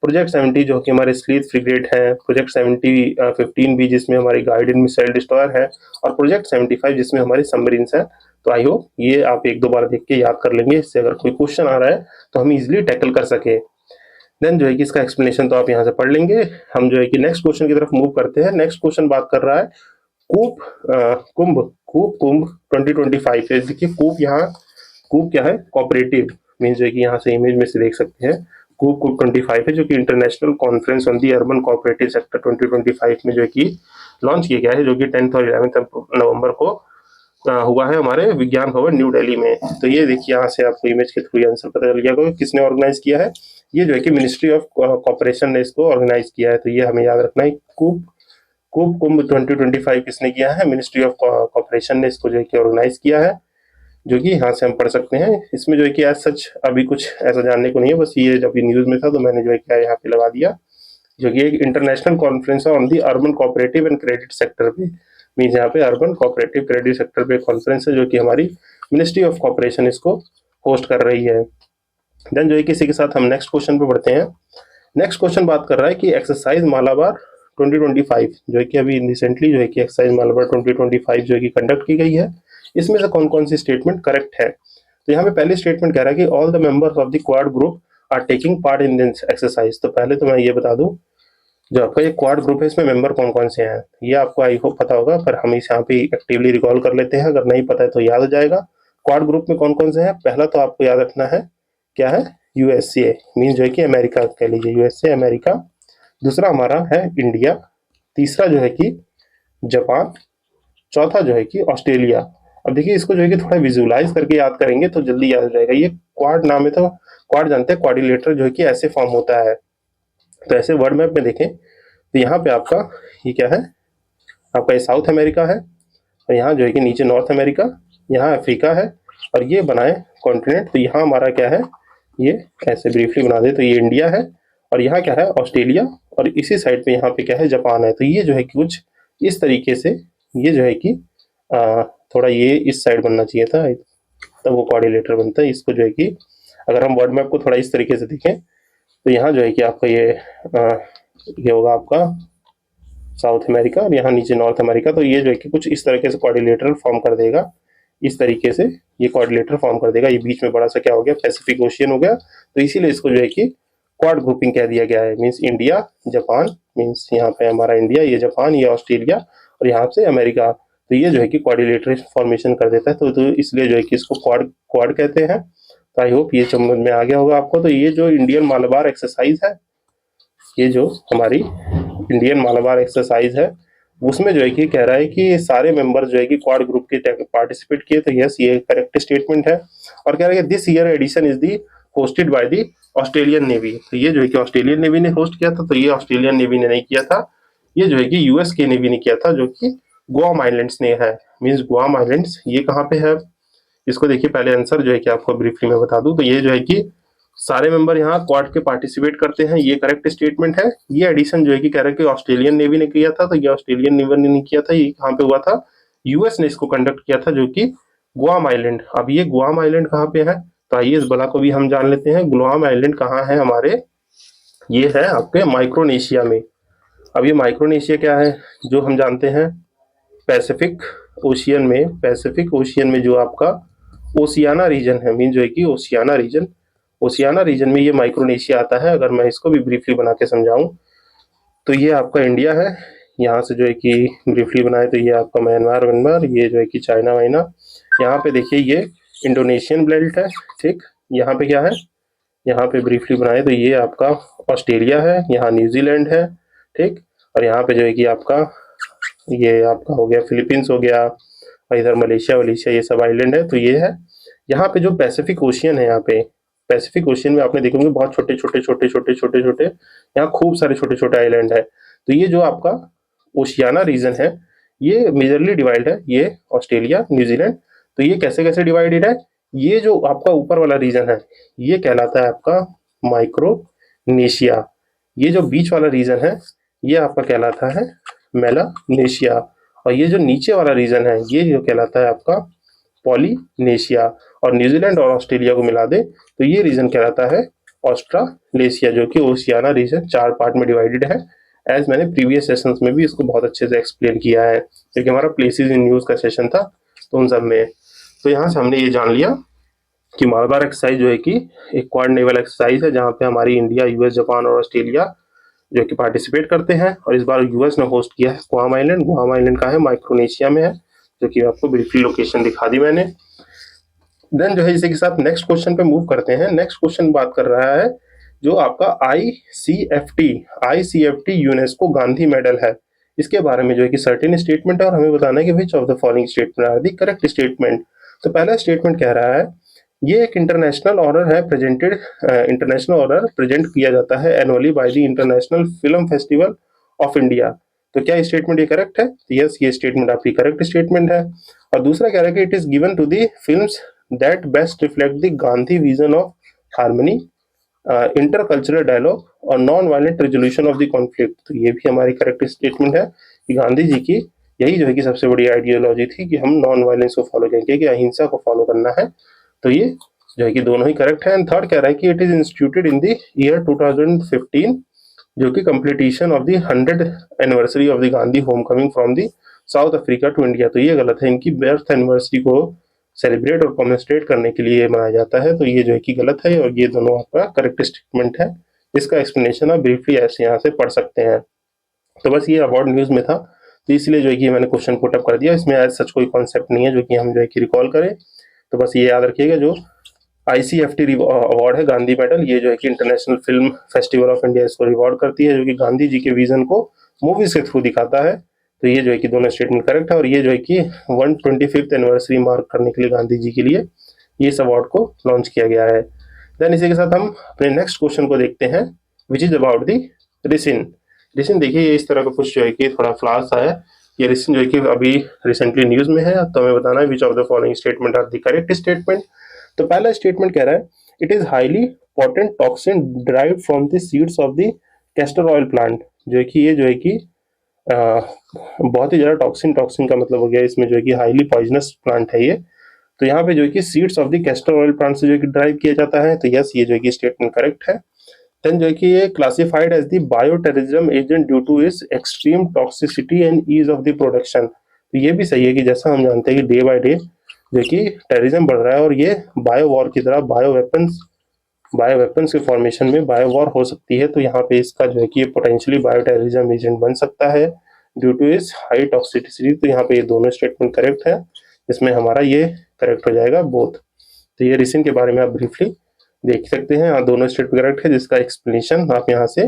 प्रोजेक्ट 70 जो कि हमारे स्लीथ फ्रिगेट है, प्रोजेक्ट 15B जिसमें हमारी गाइडेड मिसाइल डिस्ट्रॉयर है, और प्रोजेक्ट 75 जिसमें हमारी सबमरीन्स है। तो आई होप ये आप 1-2 बार देख के याद कर लेंगे, इससे अगर कोई क्वेश्चन आ रहा है तो हम इजिली टैकल कर सके। देन जो है कि इसका एक्सप्लेनेशन तो आप यहाँ से पढ़ लेंगे। हम जो है कि नेक्स्ट क्वेश्चन की तरफ मूव करते हैं। नेक्स्ट क्वेश्चन बात कर रहा है कुंभ 2025। देखिए कूप क्या है, कोऑपरेटिव, मीन्स जो है कि यहाँ से इमेज में से देख सकते हैं कूप 25 है, जो कि international conference on the urban cooperative sector 2025 में जो है कि लॉन्च किया गया है, जो कि 10th और 11th नवंबर को हुआ है हमारे विज्ञान भवन न्यू दिल्ली में। तो ये देखिए यहाँ से आपको इमेज के थ्रू आंसर पता चल गया किसने ऑर्गेनाइज किया है। ये जो है कि मिनिस्ट्री ऑफ कॉर्पोरेशन ने इसको ऑर्गेनाइज किया है। तो ये हमें याद रखना है, कुंभ 2025 किसने किया है, मिनिस्ट्री ऑफ कॉर्पोरेशन ने इसको जो है कि ऑर्गेनाइज किया है, जो कि यहाँ से हम पढ़ सकते हैं। इसमें जो है कि एज सच अभी कुछ ऐसा जानने को नहीं है, बस ये जब ये न्यूज में था तो मैंने जो है क्या यहाँ पे लगा दिया, जो कि एक international conference on the urban cooperative and credit sector पे, मीन्स यहाँ पे अर्बन कोऑपरेटिव क्रेडिट सेक्टर पे कॉन्फ्रेंस है, जो कि हमारी मिनिस्ट्री ऑफ कॉर्पोरेशन इसको होस्ट कर रही है। देन जो है किसी के साथ हम नेक्स्ट क्वेश्चन पे बढ़ते हैं। नेक्स्ट क्वेश्चन बात कर रहा है कि एक्सरसाइज मालाबार 2025 जो है कि अभी रिसेंटली जो है कि एक्सरसाइज मालाबार 2025 जो है कि कंडक्ट की गई है, इसमें से कौन कौन सी स्टेटमेंट करेक्ट है। तो यहाँ पे पहली स्टेटमेंट कह रहा है कि all the members of the Quad group are taking part in this exercise. तो पहले तो मैं ये बता दूं, जो आपका ये क्वाड ग्रुप है इसमें मेंबर कौन कौन से हैं, ये आपको आई होप पता होगा, पर हम इस यहाँ पे एक्टिवली रिकॉल कर लेते हैं, अगर नहीं पता है तो याद हो जाएगा। क्वाड ग्रुप में कौन कौन से हैं, पहला तो आपको याद रखना है क्या है, USA, मीन जो है कि अमेरिका कह लीजिए, USA अमेरिका। दूसरा हमारा है इंडिया, तीसरा जो है कि जापान, चौथा जो है कि ऑस्ट्रेलिया। अब देखिए इसको जो है कि थोड़ा विजुअलाइज करके याद करेंगे तो जल्दी याद हो जाएगा। ये क्वाड नाम है, तो क्वाड जानते हैं, क्वाड्रिलेटरल जो है कि ऐसे फॉर्म होता है। तो ऐसे वर्ल्ड मैप में देखें तो यहाँ पे आपका ये क्या है, आपका ये साउथ अमेरिका है, और यहाँ जो है कि नीचे नॉर्थ अमेरिका, यहाँ अफ्रीका है, और ये बनाए कॉन्टिनेंट। तो यहाँ हमारा क्या है, ये ऐसे ब्रीफली बना दे तो ये इंडिया है, और यहाँ क्या है ऑस्ट्रेलिया, और इसी साइड पे यहाँ पे क्या है जापान है। तो ये जो है कि कुछ इस तरीके से ये जो है कि थोड़ा ये इस साइड बनना चाहिए था, तब वो क्वाड्रिलेटरल बनता है। इसको जो है कि अगर हम वर्ल्ड मैप को थोड़ा इस तरीके से देखें तो यहाँ जो है कि आपका ये होगा आपका साउथ अमेरिका और यहाँ नीचे नॉर्थ अमेरिका। तो ये जो है कि कुछ इस तरीके से क्वाड्रिलेटरल फॉर्म कर देगा, इस तरीके से ये क्वाड्रिलेटरल फॉर्म कर देगा। ये बीच में बड़ा सा क्या हो गया, पैसिफिक ओशियन हो गया। तो इसीलिए इसको जो है कि क्वाड ग्रुपिंग कह दिया गया है। मीन्स इंडिया जापान, मीन्स यहाँ पे हमारा इंडिया, ये जापान, ये ऑस्ट्रेलिया और यहाँ से अमेरिका। तो ये जो है कि क्वाड्रिलेटरल फॉर्मेशन कर देता है। तो इसलिए जो है कि इसको क्वाड क्वाड कहते हैं। तो आई होप ये समझ में आ गया होगा आपको। तो ये जो इंडियन मालाबार एक्सरसाइज है, ये जो हमारी इंडियन मालाबार एक्सरसाइज है, उसमें जो है कि कह रहा है कि सारे मेंबर जो है कि क्वाड ग्रुप के पार्टिसिपेट किए। तो यस, ये करेक्ट स्टेटमेंट है। और कह रहा है कि this year edition is the hosted by the Australian navy. तो ये जो है कि ऑस्ट्रेलियन नेवी ने होस्ट किया था। तो ये ऑस्ट्रेलियन नेवी ने नहीं किया था, ये जो है कि यूएस की नेवी ने किया था, जो कि गुआम आइलैंड्स ने है। मीन्स गुआम आइलैंड्स ये कहाँ पे है, इसको देखिए। पहले आंसर जो है कि आपको ब्रीफली मैं बता दूं। तो ये जो है कि सारे मेंबर यहाँ क्वाड के पार्टिसिपेट करते हैं, ये करेक्ट स्टेटमेंट है। ये एडिशन जो है कि कह रहा है कि ऑस्ट्रेलियन नेवी ने किया था। तो ये ऑस्ट्रेलियन नेवी ने नहीं किया था, ये कहाँ पे हुआ था, यूएस ने इसको कंडक्ट किया था, जो कि गुआम आइलैंड। अब ये गुआम आइलैंड कहाँ पे है, तो आइए इस बला को भी हम जान लेते हैं। गुआम आइलैंड कहाँ है हमारे, ये है आपके माइक्रोनेशिया में। अब ये माइक्रोनेशिया क्या है, जो हम जानते हैं पैसिफिक ओशियन में, पैसिफिक ओशियन में जो आपका ओशियाना रीजन है, मीन जो है कि ओशियाना रीजन, ओशियाना रीजन में ये माइक्रोनेशिया आता है। अगर मैं इसको भी ब्रीफली बना के समझाऊं तो ये आपका इंडिया है, यहाँ से जो है कि ब्रीफली बनाए तो ये आपका म्यांमार वनमार, ये जो है कि चाइना वाइना। यहाँ पे देखिए ये इंडोनेशियन बेल्ट है, ठीक। यहाँ पे क्या है, यहाँ पे ब्रीफली बनाए तो ये आपका ऑस्ट्रेलिया है, यहाँ न्यूजीलैंड है, ठीक। और यहाँ पे जो है कि आपका ये आपका हो गया फिलीपींस हो गया, और इधर मलेशिया वलेशिया ये सब आइलैंड है। तो ये है यहाँ पे जो पैसिफिक ओशियन है, यहाँ पे पैसिफिक ओशियन में आपने देखे होंगे बहुत छोटे छोटे छोटे छोटे छोटे छोटे यहाँ खूब सारे छोटे छोटे आइलैंड है। तो ये जो आपका ओशियाना रीजन है, ये मेजरली डिवाइड है, ये ऑस्ट्रेलिया न्यूजीलैंड। तो ये कैसे कैसे डिवाइडेड है, ये जो आपका ऊपर वाला रीजन है ये कहलाता है आपका माइक्रोनेशिया। ये जो बीच वाला रीजन है ये आपका कहलाता है मेलानेशिया। और ये जो नीचे वाला रीजन है ये जो कहलाता है आपका पॉलीनेशिया। और न्यूजीलैंड और ऑस्ट्रेलिया को मिला दे तो ये रीजन कहलाता है ऑस्ट्रालेशिया, जो कि ओशियाना रीजन 4 पार्ट में डिवाइडेड है। एज मैंने प्रीवियस सेशंस में भी इसको बहुत अच्छे से एक्सप्लेन किया है, क्योंकि हमारा प्लेसेस इन न्यूज का सेशन था तो उन सब में। तो यहाँ से हमने ये जान लिया कि मालाबार एक्सरसाइज जो है कि एक क्वाड नेवल एक्सरसाइज है, जहाँ पे हमारी इंडिया, यूएस, जापान और ऑस्ट्रेलिया जो कि पार्टिसिपेट करते हैं। और इस बार यूएस ने होस्ट किया है गुआम आइलैंड। गुआम आइलैंड का है माइक्रोनेशिया में है, जो कि आपको ब्रीफली लोकेशन दिखा दी मैंने। देन जो है इसी के साथ नेक्स्ट क्वेश्चन पे मूव करते हैं। नेक्स्ट क्वेश्चन बात कर रहा है जो आपका आईसीएफटी यूनेस्को गांधी मेडल है, इसके बारे में जो है कि सर्टेन स्टेटमेंट है और हमें बताना है कि which of the following statement are the correct statement. तो पहला स्टेटमेंट कह रहा है ये एक इंटरनेशनल ऑनर है, प्रेजेंटेड इंटरनेशनल ऑनर प्रेजेंट किया जाता है annually by the International Film Festival of India. तो क्या स्टेटमेंट ये करेक्ट है, यस ये स्टेटमेंट आपकी करेक्ट स्टेटमेंट है। और दूसरा कह रहा है कि it is given to the films that best reflect the Gandhi vision of harmony, intercultural dialogue और non violent resolution of the conflict. तो ये भी हमारी करेक्ट स्टेटमेंट है कि गांधी जी की यही जो है कि सबसे बड़ी आइडियोलॉजी थी कि हम नॉन वायलेंस को फॉलो करेंगे, कि अहिंसा को फॉलो करना है। तो ये जो है कि दोनों ही करेक्ट है। एंड थर्ड कह रहा है कि it is instituted in the year 2015, जो कि completion of the 100th anniversary of the Gandhi home coming from the South Africa to India. तो ये गलत है, इनकी बर्थ एनिवर्सरी को सेलिब्रेट और कॉमेमोरेट करने के लिए मनाया जाता है। तो ये जो है कि गलत है और ये दोनों आपका करेक्ट स्टेटमेंट है। इसका एक्सप्लेनेशन आप ब्रीफली ऐसे यहाँ से पढ़ सकते हैं। तो बस ये अवार्ड न्यूज में था, तो इसलिए जो है कि मैंने क्वेश्चन पुट अप कर दिया। इसमें एज सच कोई कॉन्सेप्ट नहीं है जो कि हम जो है कि रिकॉल करें। तो बस ये याद रखिएगा, जो आईसीएफटी अवार्ड है गांधी मेडल, ये जो है कि international Film Festival of India इसको रिवॉर्ड करती है, जो कि गांधी जी के विजन को मूवीज के थ्रू दिखाता है। तो ये जो है कि दोनों स्टेटमेंट करेक्ट है। और ये जो है कि 125th एनिवर्सरी मार्क करने के लिए गांधी जी के लिए ये इस अवार्ड को लॉन्च किया गया है। देन इसी के साथ हम अपने नेक्स्ट क्वेश्चन को देखते हैं, which is about the ricin. Ricin देखिए ये इस तरह का कुछ जो है कि थोड़ा फ्लास है। ये रिसिन जो है कि अभी रिसेंटली न्यूज में है। तो हमें बताना है which of the following statement are the correct statement. तो पहला स्टेटमेंट कह रहा है it is highly potent toxin derived from the seeds of the castor oil plant. जो है कि ये जो है कि बहुत ही ज़्यादा टॉक्सिन का मतलब हो गया इसमें जो है कि हाईली पॉइजनस प्लांट है ये। तो यहाँ पे जो है कि seeds of the castor oil plant से जो है कि ड्राइव किया जाता है। तो यस, ये जो है कि स्टेटमेंट करेक्ट है। देन जो है कि ये classified as the bioterrorism agent due to its extreme toxicity and ease of the production. तो ये भी सही है कि जैसा हम जानते हैं कि डे बाय डे जो है कि टेररिज्म बढ़ रहा है और ये बायो वॉर की तरह बायो वेपन्स के फॉर्मेशन में बायो वॉर हो सकती है। तो यहाँ पे इसका जो है कि ये पोटेंशियली बायो टेररिज्म एजेंट बन सकता है ड्यू टू इस हाई टॉक्सिसिटी। तो यहाँ पे ये दोनों स्टेटमेंट करेक्ट है, इसमें हमारा ये करेक्ट हो जाएगा बोथ। तो ये रिसिन के बारे में आप ब्रीफली देख सकते हैं, यहाँ दोनों स्टेटमेंट करेक्ट है, जिसका एक्सप्लेनेशन आप यहाँ से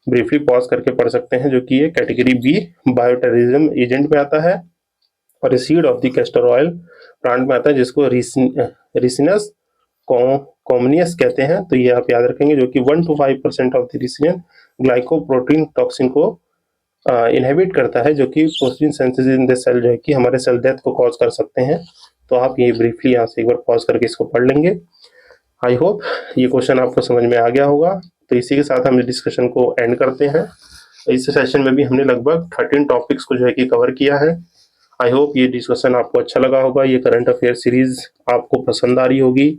ब्रीफली पॉज करके पढ़ सकते हैं, जो कि ये category B bio terrorism agent में आता है और seed of the castor oil plant में आता है, जिसको रिसिनस कॉमनियस कहते हैं। तो ये आप याद रखेंगे, जो कि 1 to 5% of the ricinian glycoprotein toxin को इनहेबिट करता है, जो कि protein synthesis in the cell जो है कि हमारे सेल डेथ को कॉज कर सकते हैं। तो आप ये ब्रीफली यहाँ से एक बार पॉज करके इसको पढ़ लेंगे। आई होप ये क्वेश्चन आपको समझ में आ गया होगा। तो इसी के साथ हम इस डिस्कशन को एंड करते हैं। इस सेशन में भी हमने लगभग 13 टॉपिक्स को जो है कि कवर किया है। आई होप ये डिस्कशन आपको अच्छा लगा होगा, ये करंट अफेयर सीरीज आपको पसंद आ रही होगी।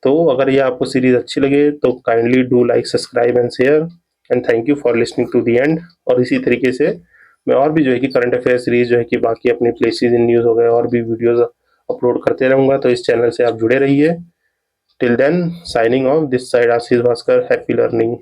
तो अगर ये आपको सीरीज अच्छी लगे तो kindly do like, subscribe and share, and thank you for listening to the end. और इसी तरीके से मैं और भी जो है कि करंट अफेयर सीरीज जो है कि बाकी अपने प्लेसेस इन न्यूज़ हो गए और भी वीडियोस अपलोड करते रहूँगा। तो इस चैनल से आप जुड़े रहिए। Till then, signing off, this side Ashish Bhaskar, happy learning.